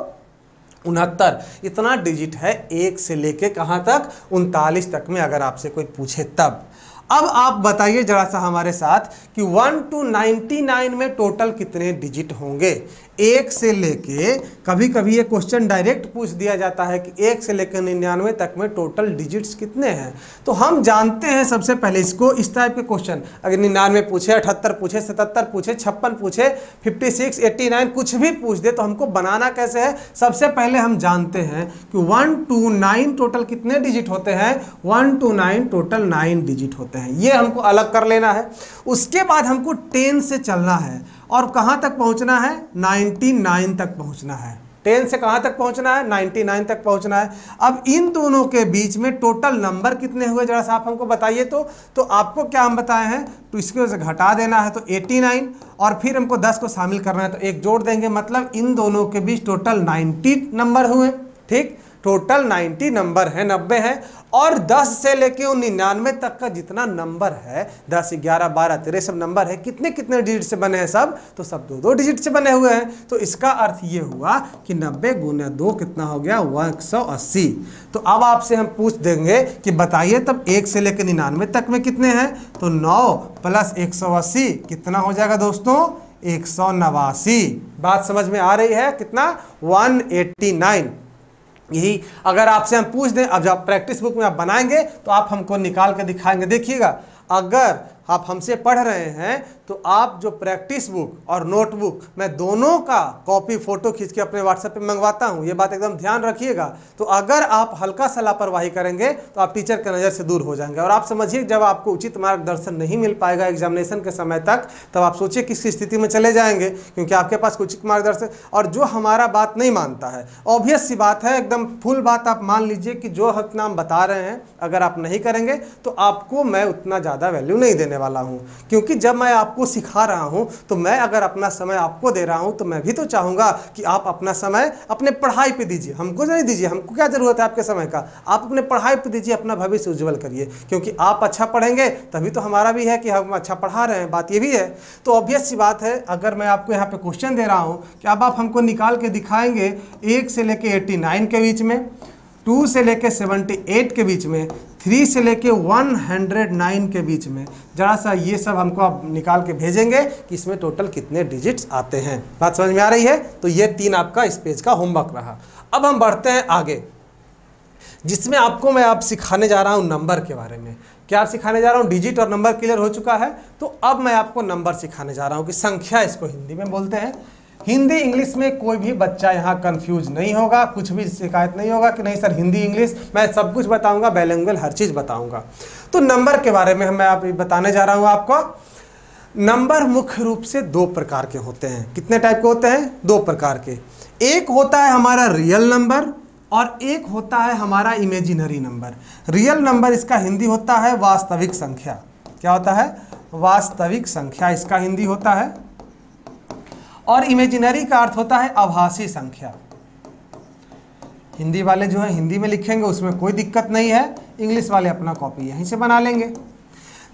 69। इतना डिजिट है 1 से लेके कहाँ तक? 39 तक में, अगर आपसे कोई पूछे तब। अब आप बताइए जरा सा हमारे साथ कि 1 to 99 में टोटल कितने डिजिट होंगे? 1 से लेके, कभी कभी ये क्वेश्चन डायरेक्ट पूछ दिया जाता है कि 1 से लेकर 99 तक में टोटल डिजिट्स कितने हैं। तो हम जानते हैं सबसे पहले इसको, इस टाइप के क्वेश्चन अगर 99 पूछे, 78 पूछे, 77 पूछे, 56 पूछे, 56, 89 कुछ भी पूछ दे तो हमको बनाना कैसे है? सबसे पहले हम जानते हैं कि 1 to 9 टोटल कितने डिजिट होते हैं? 1 to 9 टोटल 9 डिजिट होते हैं। ये हमको अलग कर लेना है। उसके बाद हमको 10 से चलना है और कहाँ तक पहुँचना है? 99 तक पहुँचना है। 10 से कहाँ तक पहुँचना है? 99 तक पहुँचना है। अब इन दोनों के बीच में टोटल नंबर कितने हुए जरा सा आप हमको बताइए। तो आपको क्या हम बताए हैं, तो इसके वजह से घटा देना है तो 89, और फिर हमको 10 को शामिल करना है तो 1 जोड़ देंगे। मतलब इन दोनों के बीच टोटल 90 नंबर हुए। ठीक, टोटल 90 नंबर है, 90 है। और 10 से लेके 99 तक का जितना नंबर है, 10 11 12 13 सब नंबर है, कितने कितने डिजिट से बने हैं? सब, तो सब 2-2 डिजिट से बने हुए हैं। तो इसका अर्थ ये हुआ कि 90 × 2 कितना हो गया? 180। तो अब आपसे हम पूछ देंगे कि बताइए तब 1 से लेकर 99 तक में कितने हैं? तो 9 + 180 कितना हो जाएगा दोस्तों? 189। बात समझ में आ रही है? कितना? 189। यही अगर आपसे हम पूछ दें, अब जब प्रैक्टिस बुक में आप बनाएंगे तो आप हमको निकाल के दिखाएंगे। देखिएगा, अगर आप हमसे पढ़ रहे हैं तो आप जो प्रैक्टिस बुक और नोटबुक, मैं दोनों का कॉपी फ़ोटो खींच के अपने व्हाट्सएप पे मंगवाता हूँ, ये बात एकदम ध्यान रखिएगा। तो अगर आप हल्का सा लापरवाही करेंगे तो आप टीचर के नज़र से दूर हो जाएंगे। और आप समझिए, जब आपको उचित मार्गदर्शन नहीं मिल पाएगा एग्जामिनेशन के समय तक, तब आप सोचिए किस स्थिति में चले जाएंगे, क्योंकि आपके पास उचित मार्गदर्शन। और जो हमारा बात नहीं मानता है, ऑब्वियस सी बात है, एकदम फुल बात आप मान लीजिए कि जो इतना हम बता रहे हैं अगर आप नहीं करेंगे तो आपको मैं उतना ज़्यादा वैल्यू नहीं देने वाला हूँ। क्योंकि जब मैं आपको सिखा रहा हूँ तो मैं अगर अपना समय आपको दे रहा हूँ तो मैं भी तो चाहूँगा कि आप अपना समय अपने पढ़ाई पे दीजिए। हमको नहीं दीजिए, हमको क्या ज़रूरत है आपके समय का, आप अपने पढ़ाई पे दीजिए, अपना भविष्य उज्जवल करिए। क्योंकि आप अच्छा पढ़ेंगे तभी तो हमारा भी है कि हम अच्छा पढ़ा रहे हैं, बात ये भी है। तो ऑब्वियस सी बात है, अगर मैं आपको यहाँ पे क्वेश्चन दे रहा हूँ कि अब आप हमको निकाल के दिखाएंगे 1 से लेके 89 के बीच में, 2 से लेके 78 के बीच में, 3 से लेके 109 के बीच में, जरा सा ये सब हमको आप निकाल के भेजेंगे कि इसमें टोटल कितने डिजिट्स आते हैं। बात समझ में आ रही है? तो ये 3 आपका इस पेज का होमवर्क रहा। अब हम बढ़ते हैं आगे, जिसमें आपको मैं अब सिखाने जा रहा हूँ नंबर के बारे में। क्या सिखाने जा रहा हूँ? डिजिट और नंबर क्लियर हो चुका है, तो अब मैं आपको नंबर सिखाने जा रहा हूँ कि संख्या इसको हिंदी में बोलते हैं। हिंदी इंग्लिश में कोई भी बच्चा यहाँ कंफ्यूज नहीं होगा, कुछ भी शिकायत नहीं होगा कि नहीं सर हिंदी इंग्लिश, मैं सब कुछ बताऊंगा, बाइलिंगुअल हर चीज़ बताऊंगा। तो नंबर के बारे में मैं आप बताने जा रहा हूँ आपको। नंबर मुख्य रूप से 2 प्रकार के होते हैं। कितने टाइप के होते हैं? 2 प्रकार के। एक होता है हमारा रियल नंबर और एक होता है हमारा इमेजिनरी नंबर। रियल नंबर इसका हिंदी होता है वास्तविक संख्या। क्या होता है? वास्तविक संख्या इसका हिंदी होता है। और इमेजिनरी का अर्थ होता है आभासी संख्या। हिंदी वाले जो है हिंदी में लिखेंगे, उसमें कोई दिक्कत नहीं है, इंग्लिश वाले अपना कॉपी यहीं से बना लेंगे।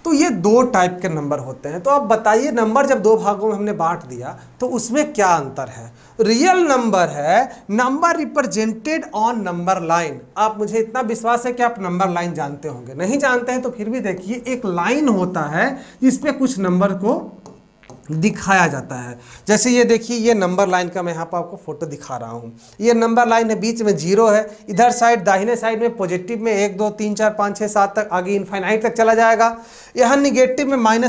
तो ये 2 टाइप के नंबर होते हैं। तो अब बताइए, नंबर जब 2 भागों में हमने बांट दिया तो उसमें क्या अंतर है? रियल नंबर है number represented on number line. आप, मुझे इतना विश्वास है कि आप नंबर लाइन जानते होंगे, नहीं जानते हैं तो फिर भी देखिए, एक लाइन होता है जिस पे कुछ नंबर को दिखाया जाता है। जैसे ये देखिए, ये नंबर लाइन का मैं यहाँ पर आपको फोटो दिखा रहा हूँ। ये नंबर लाइन है, बीच में 0 है, इधर साइड दाहिने साइड में पॉजिटिव में 1 2 3 4 5 6 7 तक आगे इनफाइनाइट तक चला जाएगा। यहाँ निगेटिव में -1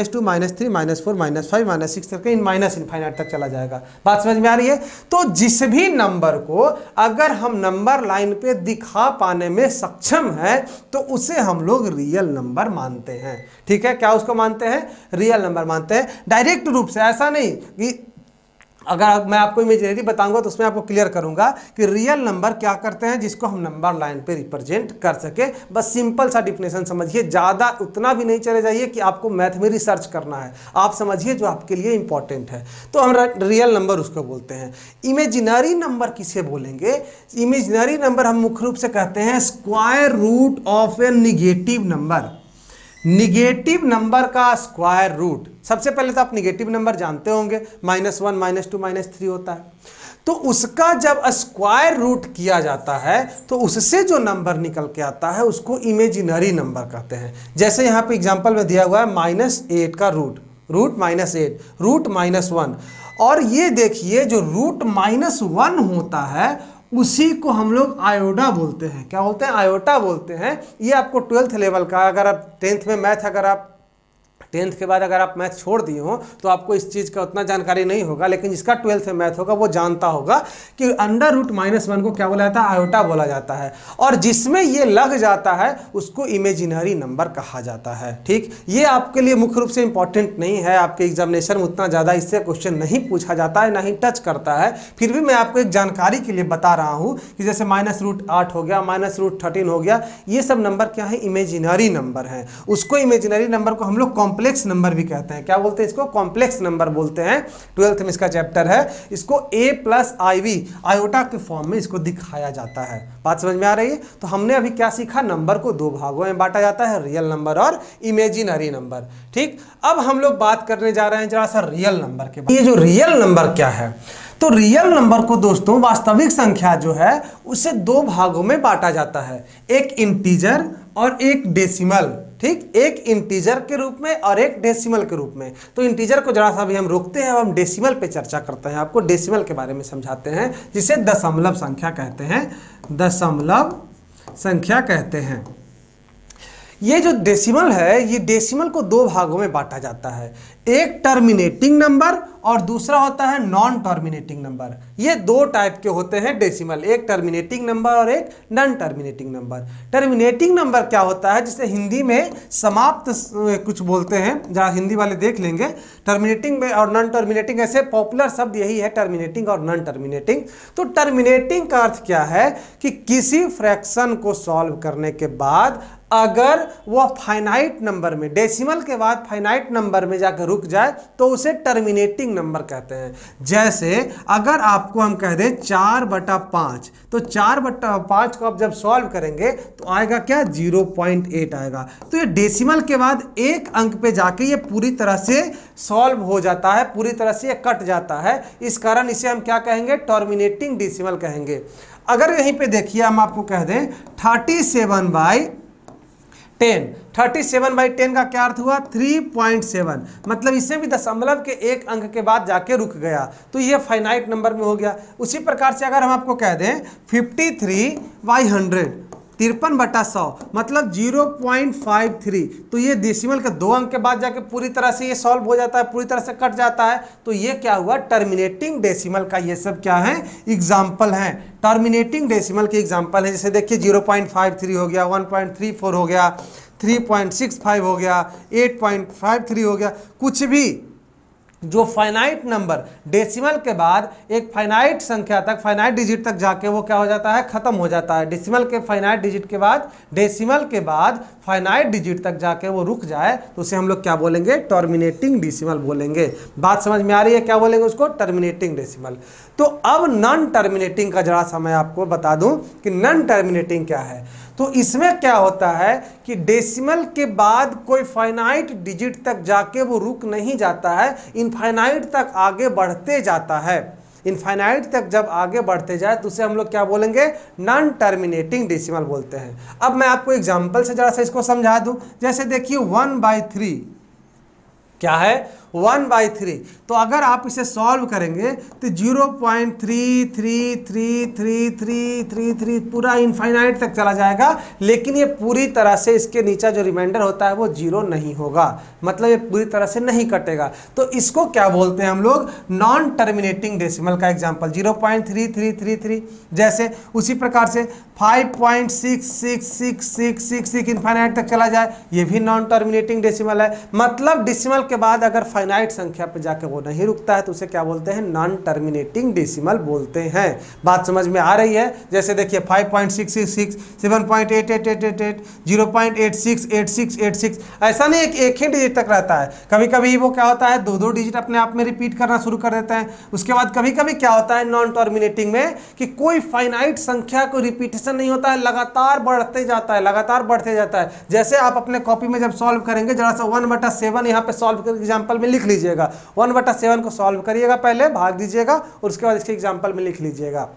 -2 -3 -4 -5 -6 तक माइनस इनफाइनाइट तक चला जाएगा। बात समझ में आ रही है? तो जिस भी नंबर को अगर हम नंबर लाइन पे दिखा पाने में सक्षम है तो उसे हम लोग रियल नंबर मानते हैं। ठीक है, क्या उसको मानते हैं? रियल नंबर मानते हैं। डायरेक्ट रूप से, ऐसा नहीं कि अगर मैं आपको इमेजिनरी बताऊंगा तो उसमें आपको क्लियर करूंगा कि रियल नंबर क्या करते हैं जिसको हम नंबर लाइन पे रिप्रेजेंट कर सके। बस सिंपल सा डिफिनेशन समझिए, ज़्यादा उतना भी नहीं चले जाइए कि आपको मैथ में रिसर्च करना है, आप समझिए जो आपके लिए इंपॉर्टेंट है। तो हम रियल नंबर उसको बोलते हैं। इमेजिनरी नंबर किसे बोलेंगे? इमेजिनरी नंबर हम मुख्य रूप से कहते हैं square root of a negative number. Negative number का स्क्वायर रूट, सबसे पहले तो आप निगेटिव नंबर जानते होंगे, -1 -2 -3 होता है। तो उसका जब स्क्वायर रूट किया जाता है तो उससे जो नंबर निकल के आता है उसको इमेजिनरी नंबर कहते हैं। जैसे यहाँ पे एग्जांपल में दिया हुआ है -8 का रूट -8, रूट -1। और ये देखिए, जो रूट -1 होता है उसी को हम लोग आयोटा बोलते हैं। क्या बोलते हैं? आयोटा बोलते हैं। ये आपको 12th लेवल का, अगर आप 10th में मैथ, अगर आप 10th के बाद अगर आप मैथ छोड़ दिए हो तो आपको इस चीज़ का उतना जानकारी नहीं होगा, लेकिन जिसका 12th में मैथ होगा वो जानता होगा कि अंडर रूट -1 को क्या बोला जाता है? आयोटा बोला जाता है। और जिसमें ये लग जाता है उसको इमेजिनरी नंबर कहा जाता है। ठीक, ये आपके लिए मुख्य रूप से इंपॉर्टेंट नहीं है, आपके एग्जामिनेशन में उतना ज़्यादा इससे क्वेश्चन नहीं पूछा जाता है, ना ही टच करता है। फिर भी मैं आपको एक जानकारी के लिए बता रहा हूँ कि जैसे -√8 हो गया, -√13 हो गया, ये सब नंबर क्या है? इमेजिनरी नंबर हैं। उसको इमेजिनरी नंबर को हम लोग कॉम्प्लेक्स नंबर भी कहते हैं। क्या बोलते हैं इसको? कॉम्प्लेक्स नंबर बोलते हैं। 12th में इसका चैप्टर है। इसको A+IV आयोटा के फॉर्म में इसको दिखाया जाता है। बात समझ में आ रही है? तो हमने अभी क्या सीखा? नंबर को 2 भागों में बांटा जाता है, रियल नंबर और इमेजिनरी नंबर। ठीक, अब हम लोग बात करने जा रहे हैं जरा सा रियल नंबर के बारे में। ये जो रियल नंबर क्या है? तो रियल नंबर को दोस्तों, वास्तविक संख्या जो है उसे 2 भागों में बांटा जाता है, एक इंटीजर और एक डेसिमल। ठीक, एक इंटीजर के रूप में और एक डेसिमल के रूप में। तो इंटीजर को जरा सा भी हम रोकते हैं, अब हम डेसिमल पे चर्चा करते हैं, आपको डेसिमल के बारे में समझाते हैं, जिसे दशमलव संख्या कहते हैं, दशमलव संख्या कहते हैं। ये जो डेसिमल है, ये डेसिमल को दो भागों में बांटा जाता है, एक टर्मिनेटिंग नंबर और दूसरा होता है नॉन टर्मिनेटिंग नंबर। ये दो टाइप के होते हैं डेसिमल, एक टर्मिनेटिंग नंबर और एक non terminating number. Terminating number क्या होता है, जिसे हिंदी में समाप्त कुछ बोलते हैं, जहाँ हिंदी वाले देख लेंगे। टर्मिनेटिंग में और नॉन टर्मिनेटिंग ऐसे पॉपुलर शब्द यही है, टर्मिनेटिंग और नॉन टर्मिनेटिंग। तो टर्मिनेटिंग का अर्थ क्या है कि किसी फ्रैक्शन को सॉल्व करने के बाद अगर वह फाइनाइट नंबर में, डेसिमल के बाद फाइनाइट नंबर में जाकर रुक जाए तो उसे टर्मिनेटिंग नंबर कहते हैं। जैसे अगर आपको हम कह दें 4/5, तो 4/5 को आप जब सॉल्व करेंगे तो आएगा क्या, 0.8 आएगा। तो ये डेसिमल के बाद एक अंक पे जाके ये पूरी तरह से सॉल्व हो जाता है, पूरी तरह से ये कट जाता है, इस कारण इसे हम क्या कहेंगे, टर्मिनेटिंग डेसिमल कहेंगे। अगर यहीं पे देखिए हम आपको कह दें 37/10 का क्या अर्थ हुआ, 3.7, मतलब इसमें भी दशमलव के एक अंक के बाद जाके रुक गया, तो ये फाइनाइट नंबर में हो गया। उसी प्रकार से अगर हम आपको कह दें 53/100, 53/100 मतलब 0.53, तो ये डेसिमल के दो अंक के बाद जाके पूरी तरह से ये सॉल्व हो जाता है, पूरी तरह से कट जाता है। तो ये क्या हुआ, टर्मिनेटिंग डेसिमल का ये सब क्या है, एग्जाम्पल हैं, टर्मिनेटिंग डेसिमल के एग्जाम्पल है। जैसे देखिए 0.53 हो गया, 1.34 हो गया, 3.65 हो गया, 8.53 हो गया। कुछ भी जो फाइनाइट नंबर डेसिमल के बाद एक फाइनाइट संख्या तक, फाइनाइट डिजिट तक जाके वो क्या हो जाता है, खत्म हो जाता है। डेसिमल के फाइनाइट डिजिट के बाद, डेसिमल के बाद फाइनाइट डिजिट तक जाके वो रुक जाए तो उसे हम लोग क्या बोलेंगे, टर्मिनेटिंग डेसिमल बोलेंगे। बात समझ में आ रही है, क्या बोलेंगे उसको, टर्मिनेटिंग डेसिमल। तो अब नॉन टर्मिनेटिंग का जरा सा मैं आपको बता दूं कि नॉन टर्मिनेटिंग क्या है। तो इसमें क्या होता है कि डेसिमल के बाद कोई फाइनाइट डिजिट तक जाके वो रुक नहीं जाता है, इनफाइनाइट तक आगे बढ़ते जाता है। इनफाइनाइट तक जब आगे बढ़ते जाए तो उसे हम लोग क्या बोलेंगे, नॉन टर्मिनेटिंग डेसिमल बोलते हैं। अब मैं आपको एग्जांपल से जरा सा इसको समझा दूं। जैसे देखिए 1/3 क्या है, 1/3, तो अगर आप इसे सॉल्व करेंगे तो 0.333333 पूरा इनफाइनाइट तक चला जाएगा, लेकिन ये पूरी तरह से इसके नीचे जो रिमाइंडर होता है वो 0 नहीं होगा, मतलब ये पूरी तरह से नहीं कटेगा। तो इसको क्या बोलते हैं हम लोग, नॉन टर्मिनेटिंग डेसिमल का एग्जांपल 0.3333। जैसे उसी प्रकार से 5.666666 इनफाइनाइट तक चला जाए, ये भी नॉन टर्मिनेटिंग डेसिमल है। मतलब डेसिमल के बाद अगर फाइनाइट संख्या पे जाकर वो नहीं रुकता है तो उसे क्या बोलते हैं, नॉन टर्मिनेटिंग डेसिमल बोलते हैं। बात समझ में आ रही है। जैसे देखिए 5.666, 7.8888, 0.868686, ऐसा नहीं एक ही डिजिट तक रहता है। कभी कभी वो क्या होता है, दो डिजिट अपने आप में रिपीट करना शुरू कर देता है। उसके बाद कभी कभी क्या होता है नॉन टर्मिनेटिंग में कि कोई फाइनाइट संख्या को रिपीटेशन नहीं होता है, लगातार बढ़ते जाता है, लगातार बढ़ते जाता है। जैसे आप अपने कॉपी में जब सॉल्व करेंगे जरा सा 1/7 यहाँ पे सॉल्व कर एग्जाम्पल में लिख लीजिएगा। 1/7 को सॉल्व करिएगा, पहले भाग दीजिएगा और उसके बाद इसके एग्जाम्पल में लिख लीजिएगा।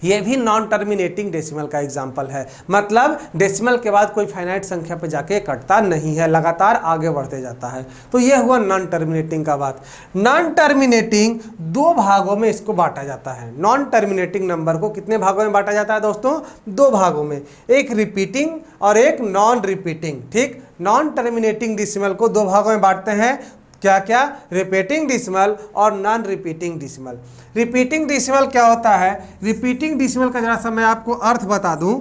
ये भी नॉन टर्मिनेटिंग डेसिमल का एग्जाम्पल है, मतलब डेसिमल के बाद कोई फाइनाइट संख्या पर जाके कटता नहीं है, लगातार आगे बढ़ते जाता है। तो ये हुआ नॉन टर्मिनेटिंग का बात। नॉन टर्मिनेटिंग दो भागों में इसको बांटा जाता है। नॉन टर्मिनेटिंग नंबर को कितने भागों में बांटा जाता है दोस्तों, दो भागों में, एक रिपीटिंग और एक नॉन रिपीटिंग। ठीक, नॉन टर्मिनेटिंग डेसिमल को दो भागों में बांटते हैं, क्या क्या, रिपीटिंग डेसिमल और non repeating decimal. Repeating decimal क्या होता है, रिपीटिंग डेसिमल का जरा सा मैं आपको अर्थ बता दूं।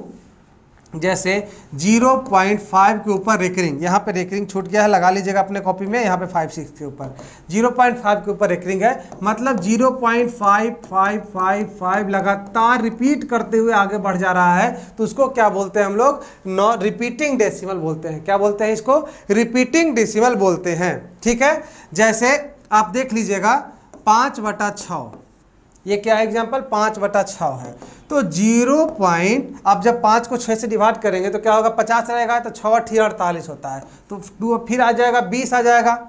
जैसे 0.5 के ऊपर रेकरिंग, यहाँ पे रेकरिंग छूट गया है, लगा लीजिएगा अपने कॉपी में, यहाँ पे 5-6 के ऊपर 0.5 के ऊपर रेकरिंग है, मतलब 0.5555 लगातार रिपीट करते हुए आगे बढ़ जा रहा है, तो उसको क्या बोलते हैं हम लोग, नॉन रिपीटिंग डेसिमल बोलते हैं। क्या बोलते हैं इसको, रिपीटिंग डेसिमल बोलते हैं। ठीक है, जैसे आप देख लीजिएगा 5/6, ये क्या है एग्जाम्पल, 5/6 है। तो 0 पॉइंट, आप जब 5 को 6 से डिवाइड करेंगे तो क्या होगा, 50 रहेगा, तो 6 × 8 = 48 होता है, तो 2 फिर आ जाएगा 20 आ जाएगा।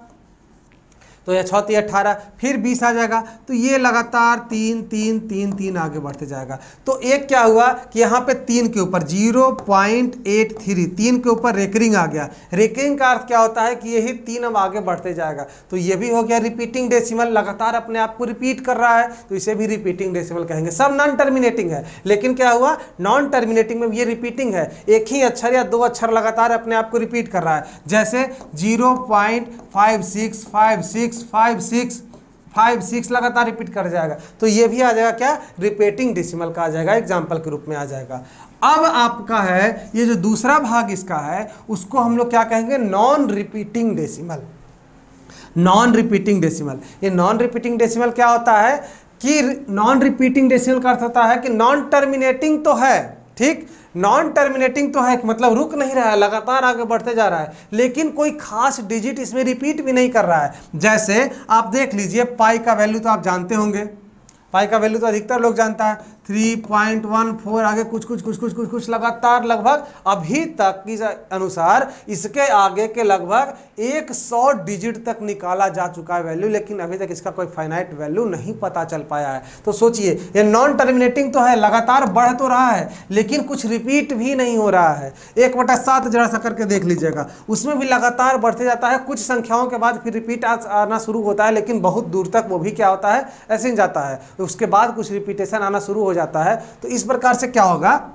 तो यह 6 3 18, फिर 20 आ जाएगा। तो ये लगातार 3 3 3 3 आगे बढ़ते जाएगा। तो एक क्या हुआ कि यहाँ पे 3 के ऊपर 0.83, 3 के ऊपर रेकरिंग आ गया। रेकरिंग का अर्थ क्या होता है कि यही 3 अब आगे बढ़ते जाएगा। तो ये भी हो गया रिपीटिंग डेसिमल, लगातार अपने आप को रिपीट कर रहा है, तो इसे भी रिपीटिंग डेसिमल कहेंगे। सब नॉन टर्मिनेटिंग है, लेकिन क्या हुआ, नॉन टर्मिनेटिंग में ये रिपीटिंग है, एक ही अक्षर या 2 अक्षर लगातार अपने आप को रिपीट कर रहा है। जैसे 0.565656 लगातार रिपीट कर जाएगा, तो ये भी आ जाएगा क्या, रिपीटिंग डेसिमल का आ जाएगा, एग्जाम्पल के रूप में आ जाएगा। अब आपका है ये जो दूसरा भाग इसका है, उसको हम लोग क्या कहेंगे, non repeating decimal. Non repeating decimal, ये नॉन रिपीटिंग डेसिमल क्या होता है कि नॉन रिपीटिंग डेसिमल का अर्थ होता है कि नॉन टर्मिनेटिंग तो है, ठीक, नॉन टर्मिनेटिंग तो है, मतलब रुक नहीं रहा है, लगातार आगे बढ़ते जा रहा है, लेकिन कोई खास डिजिट इसमें रिपीट भी नहीं कर रहा है। जैसे आप देख लीजिए, पाई का वैल्यू तो आप जानते होंगे, पाई का वैल्यू तो अधिकतर लोग जानता है, 3.14, आगे कुछ लगातार लगभग अभी तक की अनुसार इसके आगे के लगभग 100 डिजिट तक निकाला जा चुका है वैल्यू, लेकिन अभी तक इसका कोई फाइनाइट वैल्यू नहीं पता चल पाया है। तो सोचिए, ये नॉन टर्मिनेटिंग तो है, लगातार बढ़ तो रहा है, लेकिन कुछ रिपीट भी नहीं हो रहा है। 1/7 जरा सा करके देख लीजिएगा, उसमें भी लगातार बढ़ते जाता है, कुछ संख्याओं के बाद फिर रिपीट आना शुरू होता है, लेकिन बहुत दूर तक वो भी क्या होता है, ऐसे ही जाता है, उसके बाद कुछ रिपीटेशन आना शुरू हो जाता है। तो इस प्रकार से क्या होगा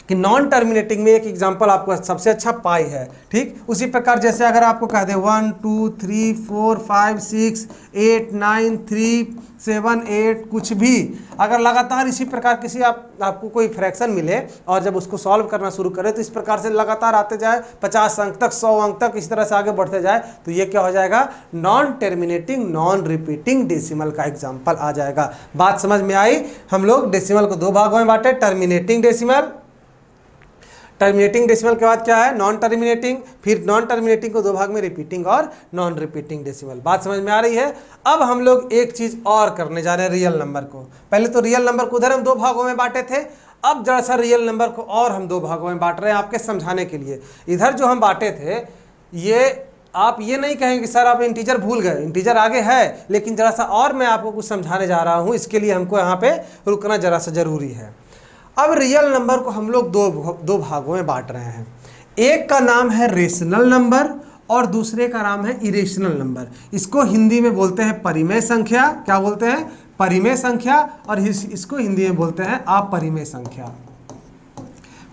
कि नॉन टर्मिनेटिंग में एक एग्जांपल आपको सबसे अच्छा पाई है, ठीक। उसी प्रकार जैसे अगर आपको कह दे 1 2 3 4 5 6 8 9 3 7 8 कुछ भी, अगर लगातार इसी प्रकार किसी आपको कोई फ्रैक्शन मिले और जब उसको सॉल्व करना शुरू करें तो इस प्रकार से लगातार आते जाए 50 अंक तक, 100 अंक तक, इस तरह से आगे बढ़ते जाए, तो ये क्या हो जाएगा, non terminating non repeating decimal का एग्जाम्पल आ जाएगा। बात समझ में आई। हम लोग डेसिमल को 2 भागों में बांटे, टर्मिनेटिंग डेसिमल, टर्मिनेटिंग डेसिमल के बाद क्या है, नॉन टर्मिनेटिंग, फिर नॉन टर्मिनेटिंग को 2 भाग में, रिपीटिंग और नॉन रिपीटिंग डेसिमल। बात समझ में आ रही है। अब हम लोग एक चीज और करने जा रहे हैं, रियल नंबर को। पहले तो रियल नंबर को उधर हम 2 भागों में बांटे थे, अब जरा सा रियल नंबर को और हम 2 भागों में बांट रहे हैं आपके समझाने के लिए। इधर जो हम बांटे थे, ये आप ये नहीं कहेंगे कि सर आप इंटीजर भूल गए, इंटीजर आगे है, लेकिन जरा सा और मैं आपको कुछ समझाने जा रहा हूँ, इसके लिए हमको यहाँ पे रुकना जरा सा जरूरी है। अब रियल नंबर को हम लोग दो भागों में बांट रहे हैं। एक का नाम है रेशनल नंबर और दूसरे का नाम है इरेशनल नंबर। इसको हिंदी में बोलते हैं परिमेय संख्या। क्या बोलते हैं, परिमेय संख्या, और इसको हिंदी में बोलते हैं अपरिमेय संख्या,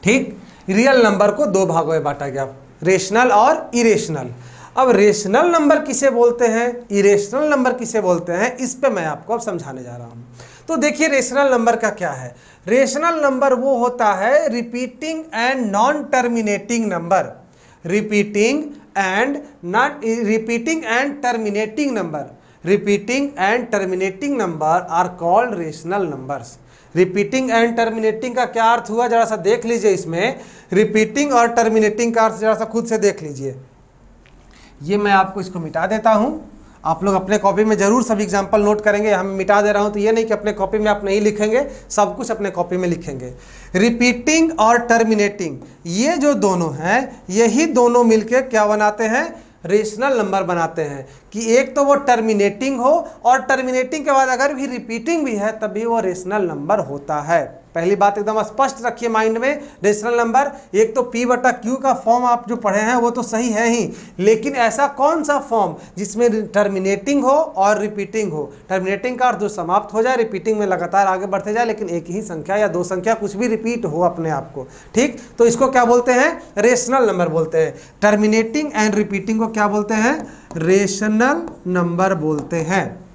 ठीक। रियल नंबर को 2 भागों में बांटा गया, रेशनल और इरेशनल। अब रेशनल नंबर किसे बोलते हैं, इरेशनल नंबर किसे बोलते हैं, इस पे मैं आपको अब समझाने जा रहा हूं। तो देखिए, रेशनल नंबर का क्या है। रेशनल नंबर वो होता है repeating and non terminating number, repeating and terminating number, repeating and terminating number are called rational numbers. Repeating and terminating का क्या अर्थ हुआ, जरा सा देख लीजिए। इसमें रिपीटिंग और टर्मिनेटिंग का अर्थ जरा सा खुद से देख लीजिए। ये मैं आपको इसको मिटा देता हूं, आप लोग अपने कॉपी में जरूर सब एग्जाम्पल नोट करेंगे। हम मिटा दे रहा हूं तो ये नहीं कि अपने कॉपी में आप नहीं लिखेंगे, सब कुछ अपने कॉपी में लिखेंगे। रिपीटिंग और टर्मिनेटिंग, ये जो दोनों हैं, यही दोनों मिलके क्या बनाते हैं, रेशनल नंबर बनाते हैं। कि एक तो वो टर्मिनेटिंग हो और टर्मिनेटिंग के बाद अगर भी रिपीटिंग भी है तब भी वो रेशनल नंबर होता है। पहली बात एकदम स्पष्ट रखिए माइंड में। रेशनल नंबर, एक तो P/Q का फॉर्म आप जो पढ़े हैं वो तो सही है ही, लेकिन ऐसा कौन सा फॉर्म जिसमें टर्मिनेटिंग हो और रिपीटिंग हो। टर्मिनेटिंग का अर्थ जो समाप्त हो जाए, रिपीटिंग में लगातार आगे बढ़ते जाए, लेकिन एक ही संख्या या 2 संख्या कुछ भी रिपीट हो अपने आप को, ठीक। तो इसको क्या बोलते हैं, रेशनल नंबर बोलते हैं। टर्मिनेटिंग एंड रिपीटिंग को क्या बोलते हैं, रेशनल नंबर बोलते हैं।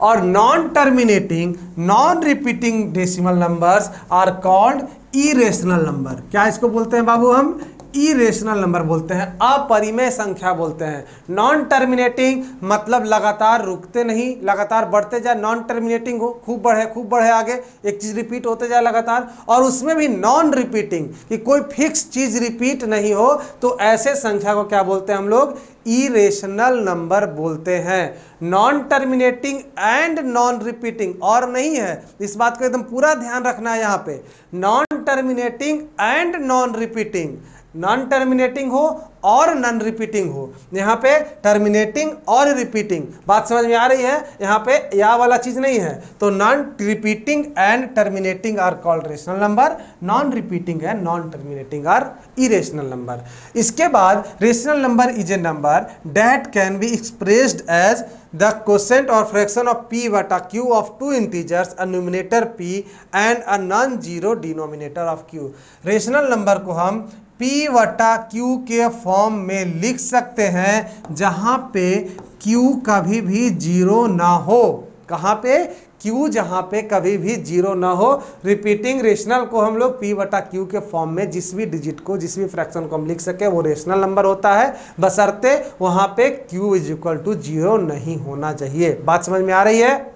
और non terminating non repeating decimal numbers are called irrational number. क्या इसको बोलते हैं बाबू, हम इरेशनल नंबर बोलते हैं, अपरिमेय संख्या बोलते हैं। नॉन टर्मिनेटिंग मतलब लगातार रुकते नहीं, लगातार बढ़ते जाए। नॉन टर्मिनेटिंग हो, खूब बढ़े आगे, एक चीज रिपीट होते जाए लगातार। और उसमें भी नॉन रिपीटिंग, कि कोई फिक्स चीज रिपीट नहीं हो, तो ऐसे संख्या को क्या बोलते हैं हम लोग, इरेशनल नंबर बोलते हैं। Non terminating and non repeating और नहीं है, इस बात को एकदम पूरा ध्यान रखना है यहाँ पे। Non terminating and non repeating, non terminating हो और नॉन रिपीटिंग हो। यहाँ पे टर्मिनेटिंग और रिपीटिंग, बात समझ में आ रही है, यहाँ पे या वाला चीज नहीं है। तो non repeating and terminating are called rational number, non repeating and non terminating are irrational number. इसके बाद rational number is a number that can be expressed as the quotient और फ्रैक्शन ऑफ p बटा q of two integers, a numerator p and a non zero denominator of q। Rational number को हम p वटा q के form में लिख सकते हैं जहां पे q कभी भी जीरो ना हो। कहां पे? q जहां पे कभी भी जीरो ना हो। रिपीटिंग रेशनल को हम लोग p वटा q के फॉर्म में जिस भी डिजिट को, जिस भी फ्रैक्शन को हम लिख सके वो रेशनल नंबर होता है, बशर्ते वहां पे q is equal to zero नहीं होना चाहिए। बात समझ में आ रही है?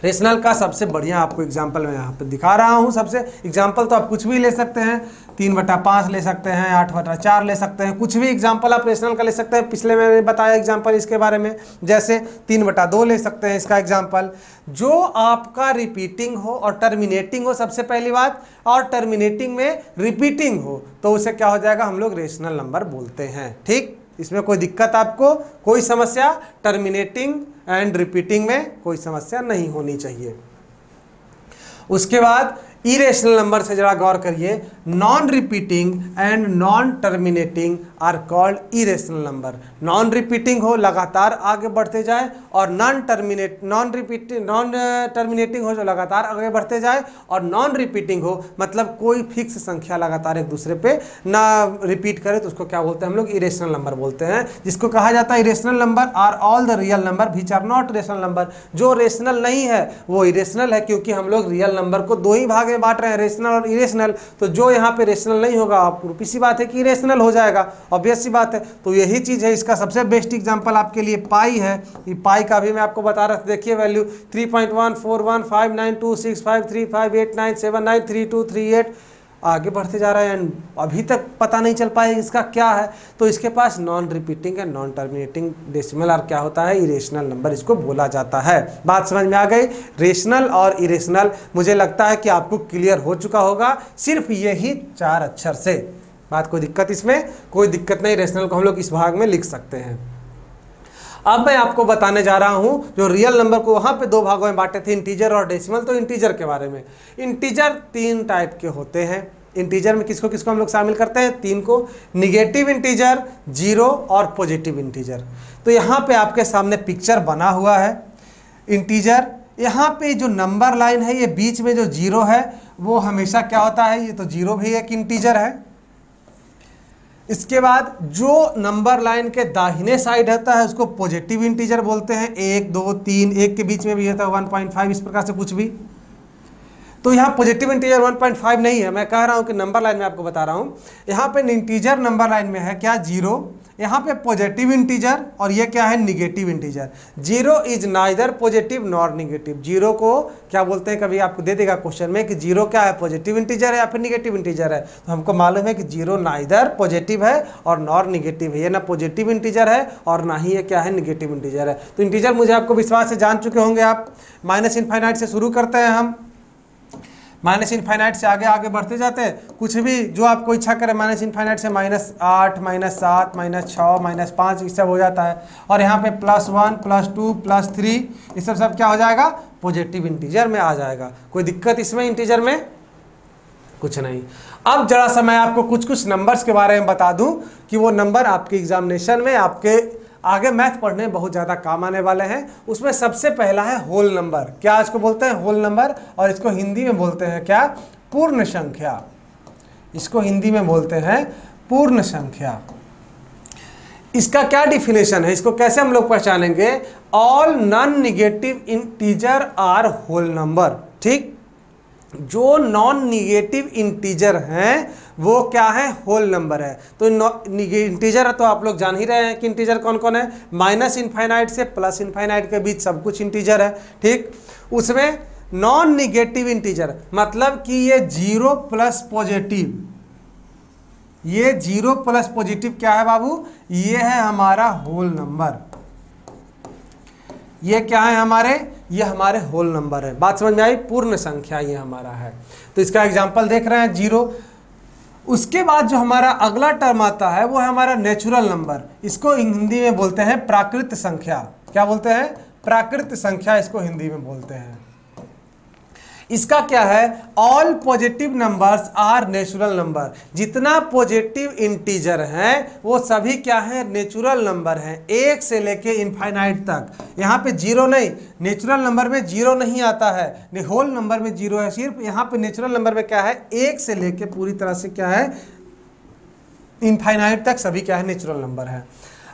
रेशनल का सबसे बढ़िया आपको एग्जाम्पल मैं यहाँ पे दिखा रहा हूँ। सबसे एग्जाम्पल तो आप कुछ भी ले सकते हैं, 3/5 ले सकते हैं, 8/4 ले सकते हैं, कुछ भी एग्जाम्पल आप रेशनल का ले सकते हैं। पिछले मैंने बताया एग्जाम्पल इसके बारे में, जैसे 3/2 ले सकते हैं इसका एग्जाम्पल। जो आपका रिपीटिंग हो और टर्मिनेटिंग हो सबसे पहली बात, और टर्मिनेटिंग में रिपीटिंग हो, तो उसे क्या हो जाएगा, हम लोग रेशनल नंबर बोलते हैं। ठीक, इसमें कोई दिक्कत आपको, कोई समस्या टर्मिनेटिंग एंड रिपीटिंग में कोई समस्या नहीं होनी चाहिए। उसके बाद इरेशनल नंबर से जरा गौर करिए। Non repeating and non terminating are called irrational number. Non repeating हो, लगातार आगे बढ़ते जाए, और नॉन टर्मिनेटिंग हो जो लगातार आगे बढ़ते जाए, और नॉन रिपीटिंग हो मतलब कोई फिक्स संख्या लगातार एक दूसरे पे ना रिपीट करे, तो उसको क्या बोलते हैं हम लोग, इरेशनल नंबर बोलते हैं। जिसको कहा जाता है irrational number are all the real number which are not rational number. जो रेशनल नहीं है वो इरेशनल है, क्योंकि हम लोग रियल नंबर को दो ही भाग में बांट रहे हैं, रेशनल और इरेशनल। तो जो यहाँ पे रेशनल नहीं होगा, आपको सी बात है कि इरेशनल हो जाएगा, ऑब्वियस सी बात है। तो यही चीज है, इसका सबसे बेस्ट एग्जांपल आपके लिए पाई है। ये पाई का भी मैं आपको बता रहा था, देखिए वैल्यू 3.141592653589793232338 आगे बढ़ते जा रहा है, एंड अभी तक पता नहीं चल पाया इसका क्या है। तो इसके पास non repeating and non terminating decimal और क्या होता है, इरेशनल नंबर इसको बोला जाता है। बात समझ में आ गई? रेशनल और इरेशनल मुझे लगता है कि आपको क्लियर हो चुका होगा, सिर्फ यही 4 अक्षर से। बात कोई दिक्कत इसमें कोई दिक्कत नहीं, रेशनल को हम लोग इस भाग में लिख सकते हैं। अब मैं आपको बताने जा रहा हूं जो रियल नंबर को वहां पे 2 भागों में बांटे थे, इंटीजर और डेसिमल। तो इंटीजर के बारे में, इंटीजर 3 टाइप के होते हैं। इंटीजर में किसको किसको हम लोग शामिल करते हैं, 3 को, निगेटिव इंटीजर, जीरो और पॉजिटिव इंटीजर। तो यहाँ पे आपके सामने पिक्चर बना हुआ है इंटीजर। यहाँ पे जो नंबर लाइन है, ये बीच में जो जीरो है वो हमेशा क्या होता है, ये तो जीरो भी एक इंटीजर है। इसके बाद जो नंबर लाइन के दाहिने साइड होता है उसको पॉजिटिव इंटीजर बोलते हैं। 1 2 3, 1 के बीच में भी होता है 1.5, इस प्रकार से कुछ भी। तो यहाँ पॉजिटिव इंटीजर 1.5 नहीं है, मैं कह रहा हूँ कि नंबर लाइन में आपको बता रहा हूँ। यहाँ पे इंटीजर नंबर लाइन में है क्या, जीरो। यहाँ पे पॉजिटिव इंटीजर, और ये क्या है, negative integer. Zero is neither positive nor negative. Zero को क्या बोलते हैं, कभी आपको दे देगा क्वेश्चन में कि जीरो क्या है, पॉजिटिव इंटीजर है या फिर निगेटिव इंटीजर है। तो हमको मालूम है कि जीरो नाइदर पॉजिटिव है और नॉर निगेटिव है, ये ना पॉजिटिव इंटीजर है और ना ही ये क्या है, निगेटिव इंटीजर है। तो इंटीजर मुझे आपको विश्वास से जान चुके होंगे आप। माइनस इनफाइनाइट से शुरू करते हैं हम, माइनस इनफाइनाइट से आगे आगे बढ़ते जाते हैं। कुछ भी जो आपको इच्छा करे, माइनस इनफाइनाइट से -8, -7, -6, -5 ये सब हो जाता है। और यहाँ पे +1, +2, +3 ये सब क्या हो जाएगा, पॉजिटिव इंटीजर में आ जाएगा। कोई दिक्कत इसमें इंटीजर में कुछ नहीं। अब जरा सा मैं आपको कुछ कुछ नंबर्स के बारे में बता दूं कि वो नंबर आपके एग्जामिनेशन में, आपके आगे मैथ पढ़ने में बहुत ज़्यादा काम आने वाले हैं। उसमें सबसे पहला है होल नंबर। क्या इसको बोलते हैं, होल नंबर, और इसको हिंदी में बोलते हैं क्या, पूर्ण संख्या। इसको हिंदी में बोलते हैं पूर्ण संख्या। इसका क्या डिफिनेशन है, इसको कैसे हम लोग पहचानेंगे, all non negative integer are whole number. ठीक, जो नॉन निगेटिव इंटीजर हैं वो क्या है, होल नंबर है। तो इंटीजर तो आप लोग जान ही रहे हैं कि इंटीजर कौन कौन है, माइनस इनफाइनाइट से प्लस इनफाइनाइट के बीच सब कुछ इंटीजर है। ठीक, उसमें नॉन निगेटिव इंटीजर मतलब कि ये जीरो प्लस पॉजिटिव, ये जीरो प्लस पॉजिटिव क्या है बाबू, ये है हमारा होल नंबर। ये क्या है हमारे, ये हमारे होल नंबर है। बात समझ में आई, पूर्ण संख्या ये हमारा है। तो इसका एग्जांपल देख रहे हैं, जीरो। उसके बाद जो हमारा अगला टर्म आता है वो है हमारा नेचुरल नंबर। इसको हिंदी में बोलते हैं प्राकृत संख्या। क्या बोलते हैं? प्राकृत संख्या इसको हिंदी में बोलते हैं। इसका क्या है? All positive numbers are natural number. जितना पॉजिटिव इंटीजर हैं वो सभी क्या है? नेचुरल नंबर हैं, 1 से लेके इनफाइनाइट तक। यहाँ पे जीरो नहीं, नेचुरल नंबर में जीरो नहीं आता है, होल नंबर में जीरो है, सिर्फ यहाँ पे नेचुरल नंबर में क्या है? 1 से लेके पूरी तरह से क्या है? इनफाइनाइट तक सभी क्या है? नेचुरल नंबर है।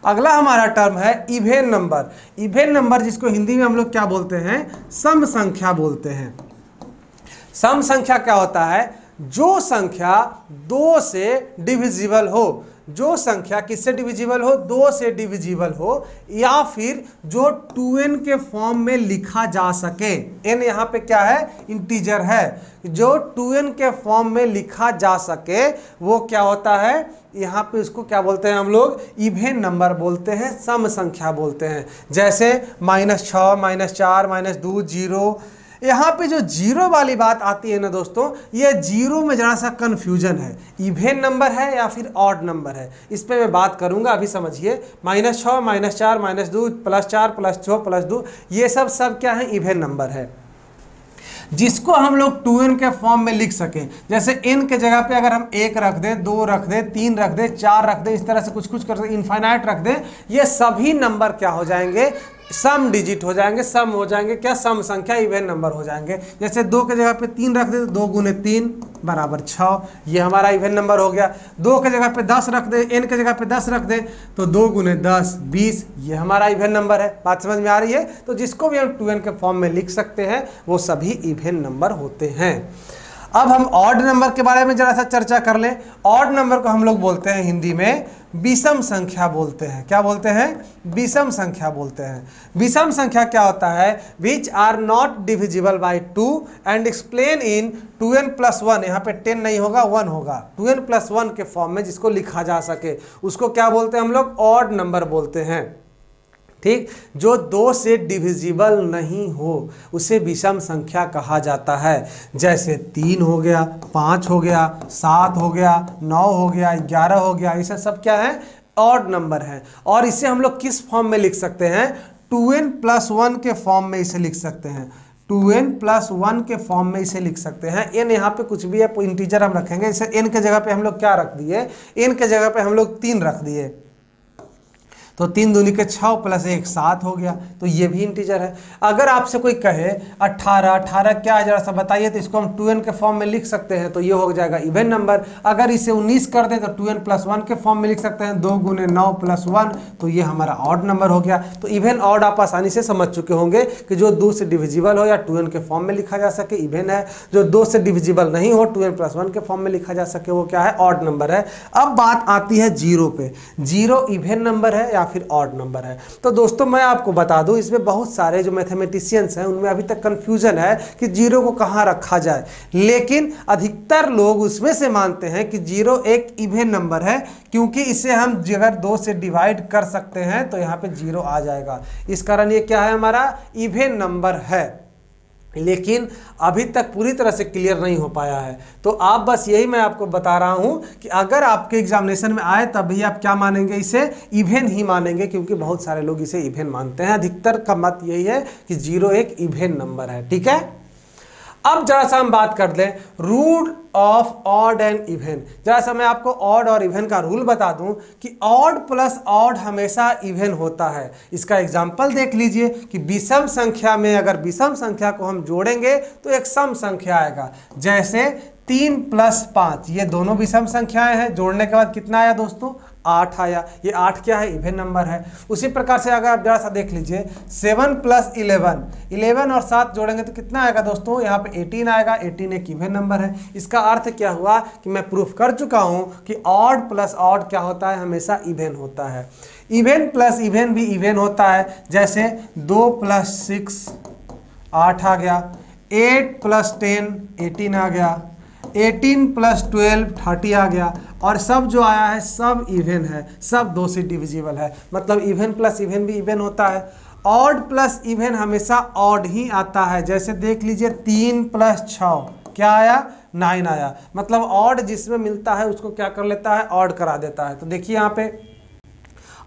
अगला हमारा टर्म है इवेन नंबर। इवेन नंबर जिसको हिंदी में हम लोग क्या बोलते हैं? सम संख्या बोलते हैं। सम संख्या क्या होता है? जो संख्या 2 से डिविजिबल हो। जो संख्या किससे डिविजिबल हो? 2 से डिविजिबल हो, या फिर जो 2n के फॉर्म में लिखा जा सके। n यहाँ पे क्या है? इंटीजर है। जो 2n के फॉर्म में लिखा जा सके वो क्या होता है? यहाँ पे उसको क्या बोलते हैं हम लोग? इवेन नंबर बोलते हैं, सम संख्या बोलते हैं। जैसे -6, -4, -2, 0। यहाँ पे जो जीरो वाली बात आती है ना दोस्तों, ये जीरो में जरा सा कन्फ्यूजन है, इवेन नंबर है या फिर ऑड नंबर है, इस पे मैं बात करूँगा। अभी समझिए, -6, -4, -2, +4, +6, +2, ये सब क्या है? इवेन नंबर है, जिसको हम लोग 2n के फॉर्म में लिख सकें। जैसे n के जगह पे अगर हम 1 रख दें, 2 रख दें, 3 रख दें, 4 रख दें, इस तरह से कुछ कर सकते, इनफाइनाइट रख दें, ये सभी नंबर क्या हो जाएंगे? सम डिजिट हो जाएंगे, सम हो जाएंगे, क्या? सम संख्या, इवेन नंबर हो जाएंगे। जैसे 2 के जगह पे 3 रख दे तो 2 × 3 = 6, ये हमारा इवेन नंबर हो गया। 2 के जगह पे 10 रख दे, n के जगह पे 10 रख दे तो 2 × 10 = 20, ये हमारा इवेन नंबर है। बात समझ में आ रही है? तो जिसको भी हम 2n के फॉर्म में लिख सकते हैं वो सभी इवेन नंबर होते हैं। अब हम ऑड नंबर के बारे में जरा सा चर्चा कर लें। ऑड नंबर को हम लोग बोलते हैं हिंदी में विषम संख्या बोलते हैं। क्या बोलते हैं? विषम संख्या बोलते हैं। विषम संख्या क्या होता है? Which are not divisible by 2 and explain in 2n + 1। यहाँ पे 10 नहीं होगा, 1 होगा। 2n + 1 के फॉर्म में जिसको लिखा जा सके उसको क्या बोलते हैं हम लोग? ऑड नंबर बोलते हैं। ठीक, जो 2 से डिविजिबल नहीं हो उसे विषम संख्या कहा जाता है। जैसे 3 हो गया, 5 हो गया, 7 हो गया, 9 हो गया, 11 हो गया, ये सब क्या है? ऑड नंबर है। और इसे हम लोग किस फॉर्म में लिख सकते हैं? 2n + 1 के फॉर्म में इसे लिख सकते हैं। 2n + 1 के फॉर्म में इसे लिख सकते हैं। n यहाँ पे कुछ भी है, इंटीजर हम रखेंगे। जैसे n के जगह पे हम लोग क्या रख दिए? n के जगह पे हम लोग 3 रख दिए, तो 3 दूनी के 6 + 1 7 हो गया, तो ये भी इंटीजर है। अगर आपसे कोई कहे 18 क्या है जरा सा बताइए, तो इसको हम 2n के फॉर्म में लिख सकते हैं, तो ये हो जाएगा इवेन नंबर। अगर इसे 19 कर दें तो 2n + 1 के फॉर्म में लिख सकते हैं, 2 × 9 + 1, तो ये हमारा ऑड नंबर हो गया। तो इवेन ऑड आप आसानी से समझ चुके होंगे कि जो 2 से डिविजिबल हो या 2n के फॉर्म में लिखा जा सके इवेन है, जो 2 से डिविजिबल नहीं हो 2n + 1 के फॉर्म में लिखा जा सके वो क्या है? ऑड नंबर है। अब बात आती है जीरो पे। जीरो इवेन नंबर है या फिर ऑड नंबर है? तो दोस्तों मैं आपको बता दूं, इसमें बहुत सारे जो मैथमेटिशियंस हैं उनमें अभी तक कंफ्यूजन है कि जीरो को कहां रखा जाए, लेकिन अधिकतर लोग उसमें से मानते हैं कि जीरो एक इवेन नंबर है, क्योंकि इसे हम अगर 2 से डिवाइड कर सकते हैं तो यहाँ पे जीरो आ जाएगा। इस कारण ये क्या है? हमारा इवेन नंबर है। लेकिन अभी तक पूरी तरह से क्लियर नहीं हो पाया है। तो आप बस यही मैं आपको बता रहा हूं कि अगर आपके एग्जामिनेशन में आए तब भी आप क्या मानेंगे? इसे इवेन ही मानेंगे, क्योंकि बहुत सारे लोग इसे इवेन मानते हैं। अधिकतर का मत यही है कि जीरो एक इवेन नंबर है। ठीक है, अब जरा सा हम बात कर लें rule of odd and even. जरा सा मैं आपको ऑड और इवेन का रूल बता दूं कि ऑड प्लस ऑड हमेशा इवेन होता है। इसका एग्जांपल देख लीजिए कि विषम संख्या में अगर विषम संख्या को हम जोड़ेंगे तो एक सम संख्या आएगा। जैसे 3 + 5, ये दोनों विषम संख्याएं हैं, जोड़ने के बाद कितना आया दोस्तों? 8 आया। ये 8 क्या है? इवेन नंबर है। उसी प्रकार से अगर आप जरा सा देख लीजिए 7 + 11, 11 और 7 जोड़ेंगे तो कितना आएगा दोस्तों? यहाँ पे 18 आएगा। 18 एक इवेन नंबर है। इसका अर्थ क्या हुआ कि मैं प्रूफ कर चुका हूँ कि ऑड प्लस ऑड क्या होता है? हमेशा इवेन होता है। इवेन प्लस इवेन भी इवेन होता है। जैसे 2 + 6 8 आ गया, 8 + 10 18 आ गया, 18 + 12 30 आ गया, और सब जो आया है सब इवेन है, सब 2 से डिविजिबल है। मतलब इवेन प्लस इवेन भी इवेन होता है। ऑड प्लस इवेन हमेशा ऑड ही आता है। जैसे देख लीजिए 3 + 6 क्या आया? 9 आया, मतलब ऑड जिसमें मिलता है उसको क्या कर लेता है, ऑड करा देता है। तो देखिए यहाँ पे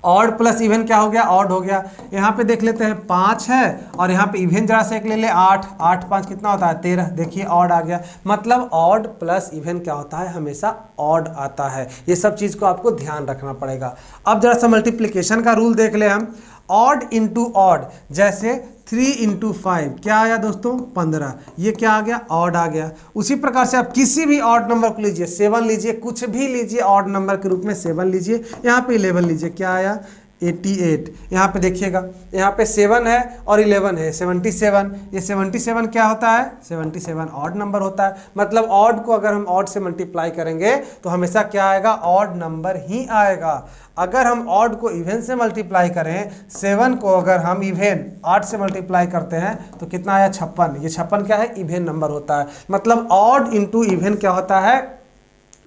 ऑड प्लस इवन क्या हो गया, ऑड हो गया। यहाँ पे देख लेते हैं 5 है और यहाँ पे इवन जरा से एक ले ले 8, 8 5 कितना होता है 13, देखिए ऑड आ गया। मतलब ऑड प्लस इवन क्या होता है, हमेशा ऑड आता है। ये सब चीज़ को आपको ध्यान रखना पड़ेगा। अब जरा सा मल्टीप्लिकेशन का रूल देख ले हम, ऑड इंटू ऑड, जैसे 3 इंटू 5 क्या आया दोस्तों 15, ये क्या आ गया, ऑड आ गया। उसी प्रकार से आप किसी भी ऑड नंबर को लीजिए, 7 लीजिए, कुछ भी लीजिए ऑड नंबर के रूप में 7 लीजिए, यहाँ पे 11 लीजिए, क्या आया 88। यहाँ पे देखिएगा, यहाँ पे 7 है और 11 है 77, ये 77 क्या होता है, 77 ऑड नंबर होता है। मतलब ऑड को अगर हम ऑड से मल्टीप्लाई करेंगे तो हमेशा क्या आएगा, ऑड नंबर ही आएगा। अगर हम ऑड को इवन से मल्टीप्लाई करें, 7 को अगर हम इवन 8 से मल्टीप्लाई करते हैं तो कितना आया 56, ये 56 क्या है, इवन नंबर होता है। मतलब ऑड इंटू इवन क्या होता है,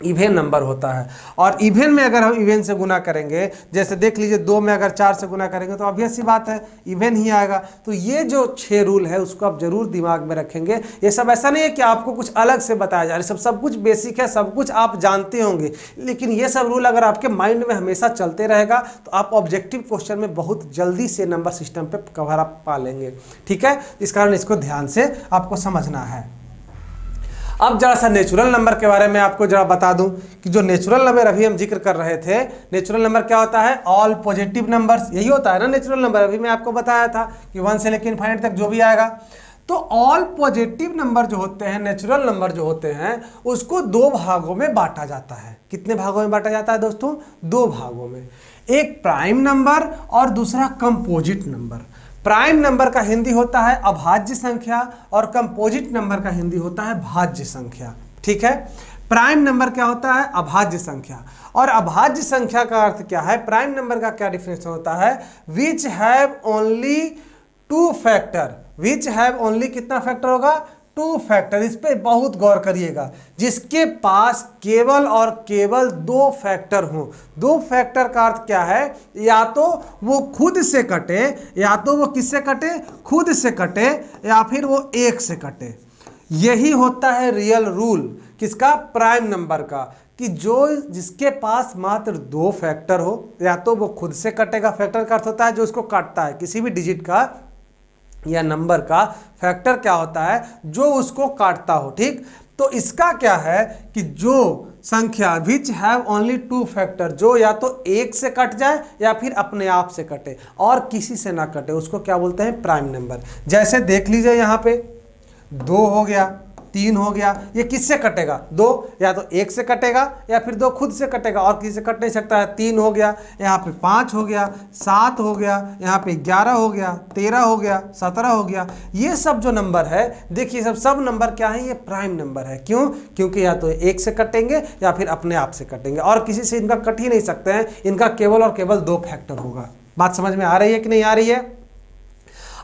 इवन नंबर होता है। और इवन में अगर हम इवन से गुना करेंगे, जैसे देख लीजिए 2 में अगर 4 से गुना करेंगे तो ऑब्वियस सी बात है इवन ही आएगा। तो ये जो 6 रूल है उसको आप जरूर दिमाग में रखेंगे। ये सब ऐसा नहीं है कि आपको कुछ अलग से बताया जा रहा है, सब कुछ बेसिक है, सब कुछ आप जानते होंगे, लेकिन ये सब रूल अगर आपके माइंड में हमेशा चलते रहेगा तो आप ऑब्जेक्टिव क्वेश्चन में बहुत जल्दी से नंबर सिस्टम पर कवर अप पा लेंगे। ठीक है, इस कारण इसको ध्यान से आपको समझना है। अब जरा सा नेचुरल नंबर के बारे में आपको जरा बता दूं कि जो नेचुरल नंबर अभी हम जिक्र कर रहे थे, नेचुरल नंबर क्या होता है, ऑल पॉजिटिव नंबर्स, यही होता है ना नेचुरल नंबर। अभी मैं आपको बताया था कि 1 से लेकर इनफाइनाइट तक जो भी आएगा। तो ऑल पॉजिटिव नंबर जो होते हैं, नेचुरल नंबर जो होते हैं, उसको 2 भागों में बांटा जाता है। कितने भागों में बांटा जाता है दोस्तों, 2 भागों में। एक प्राइम नंबर और दूसरा कंपोजिट नंबर। प्राइम नंबर का हिंदी होता है अभाज्य संख्या और कंपोजिट नंबर का हिंदी होता है भाज्य संख्या। ठीक है, प्राइम नंबर क्या होता है, अभाज्य संख्या। और अभाज्य संख्या का अर्थ क्या है, प्राइम नंबर का क्या डिफिनेशन होता है, which have only 2 factor. Which have only कितना फैक्टर होगा, 2 फैक्टर। इस पे बहुत गौर करिएगा, जिसके पास केवल और केवल 2 फैक्टर हों। 2 फैक्टर का अर्थ क्या है, या तो वो खुद से कटे, या तो वो किससे कटे, खुद से कटे, या फिर वो 1 से कटे। यही होता है रियल रूल किसका, प्राइम नंबर का, कि जो जिसके पास मात्र 2 फैक्टर हो, या तो वो खुद से कटेगा। फैक्टर का अर्थ होता है जो उसको काटता है, किसी भी डिजिट का या नंबर का फैक्टर क्या होता है, जो उसको काटता हो। ठीक, तो इसका क्या है कि जो संख्या विच हैव ओनली 2 फैक्टर, जो या तो 1 से कट जाए या फिर अपने आप से कटे और किसी से ना कटे, उसको क्या बोलते हैं, प्राइम नंबर। जैसे देख लीजिए यहाँ पे 2 हो गया, 3 हो गया, ये किससे कटेगा, 2 या तो 1 से कटेगा या फिर 2 खुद से कटेगा और किसी से कट नहीं सकता है। 3 हो गया, यहाँ पे 5 हो गया, 7 हो गया, यहाँ पे 11 हो गया, 13 हो गया, 17 हो गया। ये सब जो नंबर है, देखिए सब नंबर क्या है, ये प्राइम नंबर है। क्यों, क्योंकि या तो 1 से कटेंगे या फिर अपने आप से कटेंगे और किसी से इनका कट ही नहीं सकते हैं। इनका केवल और केवल 2 फैक्टर होगा। बात समझ में आ रही है कि नहीं आ रही है।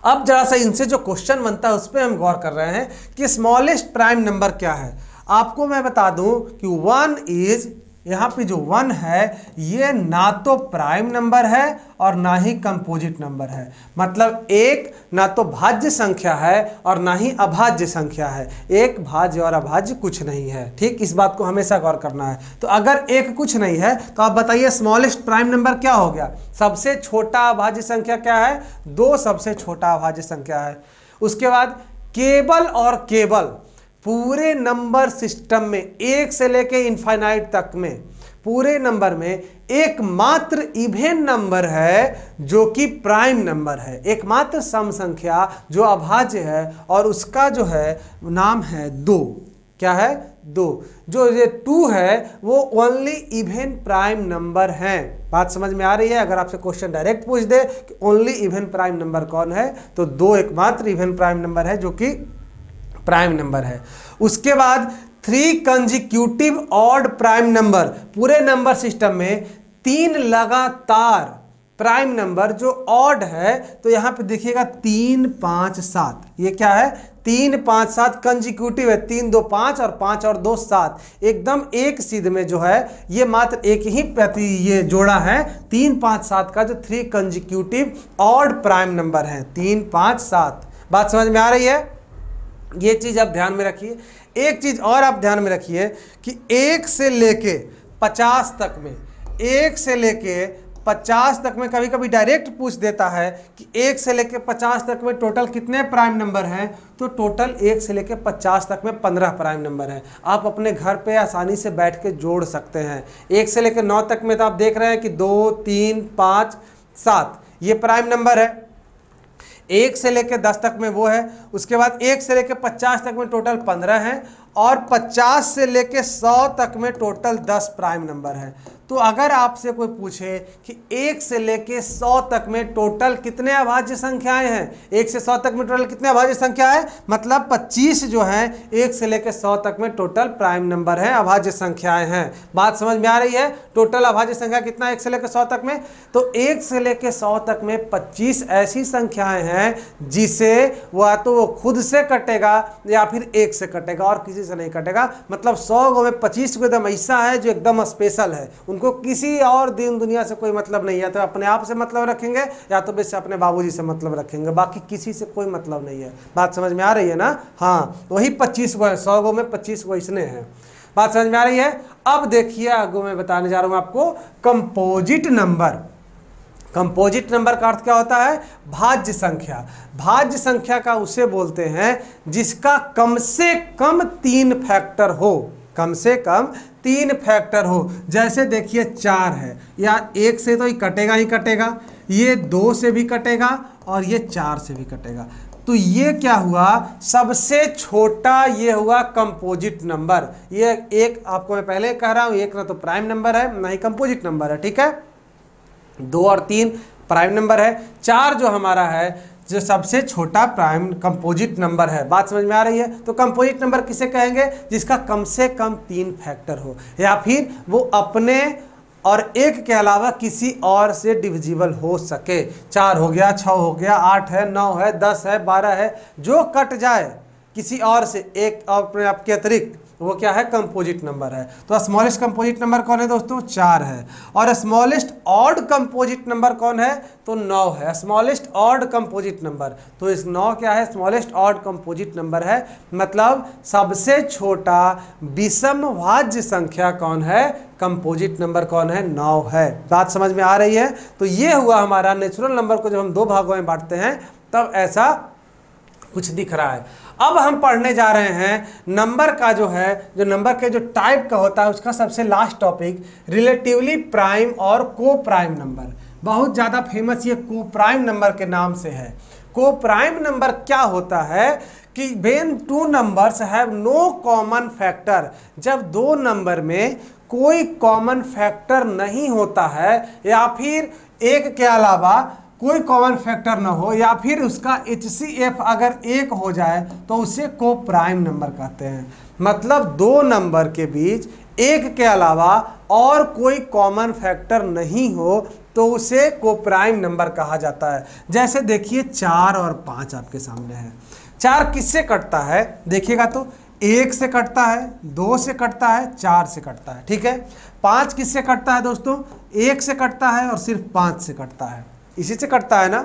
अब जरा सा इनसे जो क्वेश्चन बनता है उस पर हम गौर कर रहे हैं कि स्मॉलेस्ट प्राइम नंबर क्या है। आपको मैं बता दूं कि 1 इज, यहाँ पे जो 1 है ये ना तो प्राइम नंबर है और ना ही कंपोजिट नंबर है। मतलब 1 ना तो भाज्य संख्या है और ना ही अभाज्य संख्या है। 1 भाज्य और अभाज्य कुछ नहीं है। ठीक, इस बात को हमेशा गौर करना है। तो अगर 1 कुछ नहीं है तो आप बताइए स्मॉलेस्ट प्राइम नंबर क्या हो गया। सबसे छोटा अभाज्य संख्या क्या है, 2 सबसे छोटा अभाज्य संख्या है। उसके बाद केवल और केवल पूरे नंबर सिस्टम में 1 से लेके इनफाइनाइट तक में पूरे नंबर में एकमात्र इवन नंबर है जो कि प्राइम नंबर है। एकमात्र सम संख्या जो अभाज्य है और उसका जो है नाम है 2। क्या है, 2। जो ये 2 है वो ओनली इवन प्राइम नंबर है। बात समझ में आ रही है। अगर आपसे क्वेश्चन डायरेक्ट पूछ दे कि ओनली इवन प्राइम नंबर कौन है, तो 2 एकमात्र इवन प्राइम नंबर है जो कि प्राइम नंबर है। उसके बाद 3 कंजिक्यूटिव ऑड प्राइम नंबर। पूरे नंबर सिस्टम में 3 लगातार प्राइम नंबर जो ऑड है, तो यहाँ पे देखिएगा 3 5 7, ये क्या है 3 5 7 कंजिक्यूटिव है। 3 2 5 और 5 और 2 7, एकदम एक सीध में जो है ये मात्र एक ही प्रति ये जोड़ा है 3 5 7 का, जो 3 कंजिक्यूटिव ऑड प्राइम नंबर है 3 5 7। बात समझ में आ रही है। ये चीज़ आप ध्यान में रखिए। एक चीज़ और आप ध्यान में रखिए कि 1 से लेके 50 तक में, 1 से लेके 50 तक में कभी कभी डायरेक्ट पूछ देता है कि 1 से लेके 50 तक में टोटल कितने प्राइम नंबर हैं, तो टोटल 1 से लेके 50 तक में 15 प्राइम नंबर हैं। आप अपने घर पे आसानी से बैठ के जोड़ सकते हैं। 1 से लेके 9 तक में तो आप देख रहे हैं कि 2, 3, 5, 7 ये प्राइम नंबर है। 1 से लेके 10 तक में वो है। उसके बाद 1 से लेके 50 तक में टोटल 15 हैं और 50 से लेके 100 तक में टोटल 10 प्राइम नंबर है। तो अगर आपसे कोई पूछे कि 1 से लेके 100 तक में टोटल कितने अभाज्य संख्याएं हैं, 1 से 100 तक में टोटल कितने अभाज्य संख्या है, मतलब 25 जो है 1 से लेके 100 तक में टोटल प्राइम नंबर है, अभाज्य संख्याएं हैं। बात समझ में आ रही है? टोटल अभाज्य संख्या कितना 1 से लेके 100 तक में, तो 1 से लेके 100 तक में 25 ऐसी संख्याएं हैं जिसे वह तो वो खुद से कटेगा या फिर 1 से कटेगा और किसी से नहीं कटेगा। मतलब 100 गो में 25 को एकदम ऐसा है जो एकदम स्पेशल है, उनको किसी और दिन दुनिया से कोई मतलब नहीं है। तो अपने आप से मतलब रखेंगे या तो वैसे अपने बाबूजी से मतलब रखेंगे, बाकी किसी से कोई मतलब नहीं है। बात समझ में आ रही है ना? हाँ, वही 25 गो है, 100 गो में 25 गो इसने हैं। बात समझ में आ रही है? अब देखिए आगे मैं बताने जा रहा हूं आपको कंपोजिट नंबर। कंपोजिट नंबर का अर्थ क्या होता है? भाज्य संख्या। भाज्य संख्या का उसे बोलते हैं जिसका कम से कम 3 फैक्टर हो, कम से कम 3 फैक्टर हो। जैसे देखिए 4 है, या 1 से तो ही कटेगा ही कटेगा, ये 2 से भी कटेगा और ये 4 से भी कटेगा। तो ये क्या हुआ? सबसे छोटा ये हुआ कंपोजिट नंबर। ये एक आपको मैं पहले कह रहा हूँ, एक ना तो प्राइम नंबर है ना ही कंपोजिट नंबर है, ठीक है। 2 और 3 प्राइम नंबर है, 4 जो हमारा है जो सबसे छोटा प्राइम कंपोजिट नंबर है। बात समझ में आ रही है? तो कंपोजिट नंबर किसे कहेंगे? जिसका कम से कम 3 फैक्टर हो या फिर वो अपने और 1 के अलावा किसी और से डिविजिबल हो सके। 4 हो गया, 6 हो गया, 8 है, 9 है, 10 है, 12 है, जो कट जाए किसी और से, एक अपने आपके अतिरिक्त, वो क्या है? कंपोजिट नंबर है। तो स्मॉलेस्ट कंपोजिट नंबर कौन है दोस्तों? 4 है। और स्मॉलेस्ट ऑड कंपोजिट नंबर कौन है? तो 9 है। स्मॉलेस्ट ऑड कंपोजिट नंबर, तो इस 9 क्या है? स्मॉलेस्ट ऑड कंपोजिट नंबर है। मतलब सबसे छोटा विषम भाज्य संख्या कौन है? कंपोजिट नंबर कौन है? 9 है। बात समझ में आ रही है? तो ये हुआ हमारा नेचुरल नंबर को जब हम 2 भागों में बांटते हैं तब ऐसा कुछ दिख रहा है। अब हम पढ़ने जा रहे हैं नंबर का जो है, जो नंबर के जो टाइप का होता है उसका सबसे लास्ट टॉपिक, रिलेटिवली प्राइम और को प्राइम नंबर। बहुत ज़्यादा फेमस ये को प्राइम नंबर के नाम से है। को प्राइम नंबर क्या होता है कि when 2 numbers have no common factor, जब 2 नंबर में कोई कॉमन फैक्टर नहीं होता है या फिर 1 के अलावा कोई कॉमन फैक्टर ना हो या फिर उसका HCF अगर 1 हो जाए तो उसे को प्राइम नंबर कहते हैं। मतलब 2 नंबर के बीच 1 के अलावा और कोई कॉमन फैक्टर नहीं हो तो उसे को प्राइम नंबर कहा जाता है। जैसे देखिए 4 और 5 आपके सामने है। 4 किससे कटता है? देखिएगा तो 1 से कटता है, 2 से कटता है, 4 से कटता है, ठीक है। 5 किससे कटता है दोस्तों? 1 से कटता है और सिर्फ 5 से कटता है, इसी से कटता है ना।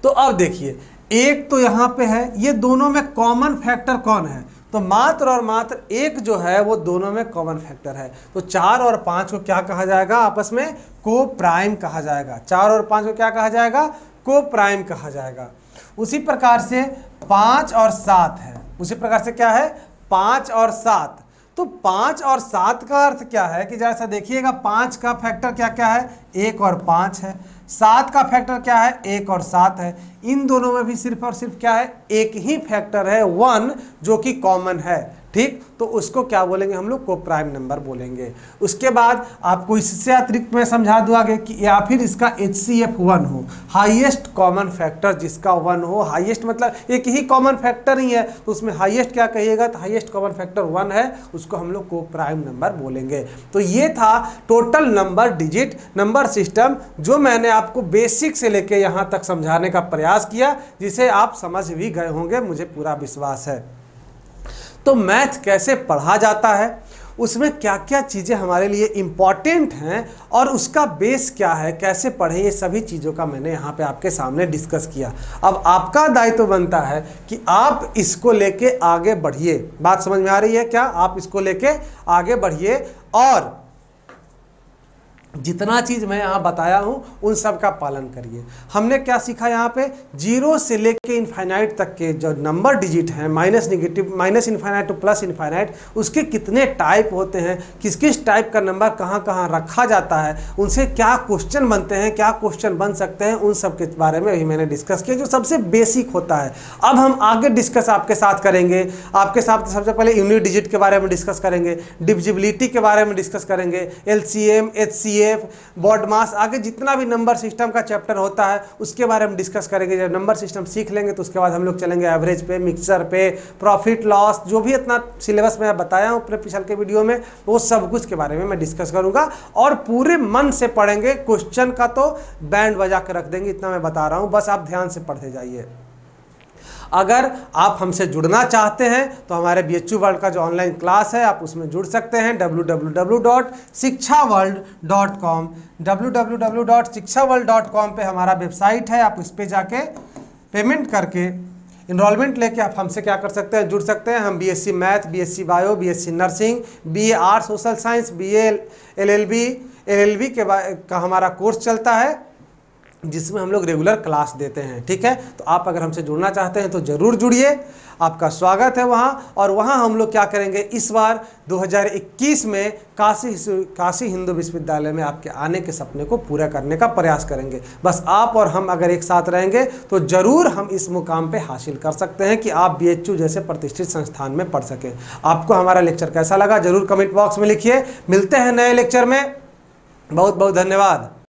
तो अब देखिए 1 तो यहाँ पे है, ये दोनों में कॉमन फैक्टर कौन है? तो मात्र और मात्र 1 जो है वो दोनों में कॉमन फैक्टर है। तो 4 और 5 को क्या कहा जाएगा? आपस में को प्राइम कहा जाएगा। 4 और 5 को क्या कहा जाएगा? को प्राइम कहा जाएगा। उसी प्रकार से 5 और 7 है, उसी प्रकार से क्या है? 5 और 7। तो 5 और 7 का अर्थ क्या है कि जैसा देखिएगा 5 का फैक्टर क्या क्या है? 1 और 5 है। 7 का फैक्टर क्या है? 1 और 7 है। इन दोनों में भी सिर्फ और सिर्फ क्या है? एक ही फैक्टर है 1, जो कि कॉमन है, ठीक। तो उसको क्या बोलेंगे हम लोग? को प्राइम नंबर बोलेंगे। उसके बाद आपको इससे अतिरिक्त मैं समझा दूँ आगे कि या फिर इसका HCF 1 हो, हाईएस्ट कॉमन फैक्टर जिसका 1 हो। हाईएस्ट मतलब एक ही कॉमन फैक्टर ही है तो उसमें हाईएस्ट क्या कहिएगा? तो हाईएस्ट कॉमन फैक्टर 1 है, उसको हम लोग को प्राइम नंबर बोलेंगे। तो ये था total number digit number system, जो मैंने आपको बेसिक से लेके यहाँ तक समझाने का प्रयास किया, जिसे आप समझ भी गए होंगे, मुझे पूरा विश्वास है। तो मैथ कैसे पढ़ा जाता है, उसमें क्या क्या चीज़ें हमारे लिए इम्पॉर्टेंट हैं और उसका बेस क्या है, कैसे पढ़ें, ये सभी चीज़ों का मैंने यहाँ पे आपके सामने डिस्कस किया। अब आपका दायित्व बनता है कि आप इसको लेके आगे बढ़िए। बात समझ में आ रही है क्या? आप इसको लेके आगे बढ़िए और जितना चीज़ मैं यहाँ बताया हूँ उन सब का पालन करिए। हमने क्या सीखा यहाँ पे, जीरो से लेके इनफाइनाइट तक के जो नंबर डिजिट हैं, minus infinite two plus infinite, उसके कितने टाइप होते हैं, किस किस टाइप का नंबर कहाँ कहाँ रखा जाता है, उनसे क्या क्वेश्चन बनते हैं, क्या क्वेश्चन बन सकते हैं, उन सब के बारे में भी मैंने डिस्कस किया, जो सबसे बेसिक होता है। अब हम आगे डिस्कस आपके साथ करेंगे। आपके साथ सबसे पहले यूनिट डिजिट के बारे में डिस्कस करेंगे, डिविजिबिलिटी के बारे में डिस्कस करेंगे, LCM, HCF, बॉड मास, आगे जितना भी नंबर सिस्टम का चैप्टर होता है उसके बारे में डिस्कस करेंगे। जब नंबर सिस्टम सीख लेंगे तो उसके बाद हम लोग चलेंगे एवरेज पे, मिक्सचर पे, प्रॉफिट लॉस, जो भी इतना सिलेबस में बताया हूँ अपने पिछले के वीडियो में, वो सब कुछ के बारे में मैं डिस्कस करूंगा और पूरे मन से पढ़ेंगे। क्वेश्चन का तो बैंड बजा कर रख देंगे, इतना मैं बता रहा हूँ, बस आप ध्यान से पढ़ते जाइए। अगर आप हमसे जुड़ना चाहते हैं तो हमारे BHU वर्ल्ड का जो ऑनलाइन क्लास है आप उसमें जुड़ सकते हैं, www.shikshaworld.com www.shikshaworld.com पे हमारा वेबसाइट है। आप उस पर जाके पेमेंट करके इनरोलमेंट लेके आप हमसे क्या कर सकते हैं, जुड़ सकते हैं। हम BSc math, BSc bio, BSc nursing, BA arts social science, BA LLB का हमारा कोर्स चलता है जिसमें हम लोग रेगुलर क्लास देते हैं। ठीक है, तो आप अगर हमसे जुड़ना चाहते हैं तो ज़रूर जुड़िए, आपका स्वागत है वहाँ। और वहाँ हम लोग क्या करेंगे, इस बार 2021 में काशी हिंदू विश्वविद्यालय में आपके आने के सपने को पूरा करने का प्रयास करेंगे। बस आप और हम अगर एक साथ रहेंगे तो ज़रूर हम इस मुकाम पे हासिल कर सकते हैं कि आप BHU जैसे प्रतिष्ठित संस्थान में पढ़ सकें। आपको हमारा लेक्चर कैसा लगा ज़रूर कमेंट बॉक्स में लिखिए। मिलते हैं नए लेक्चर में, बहुत बहुत धन्यवाद।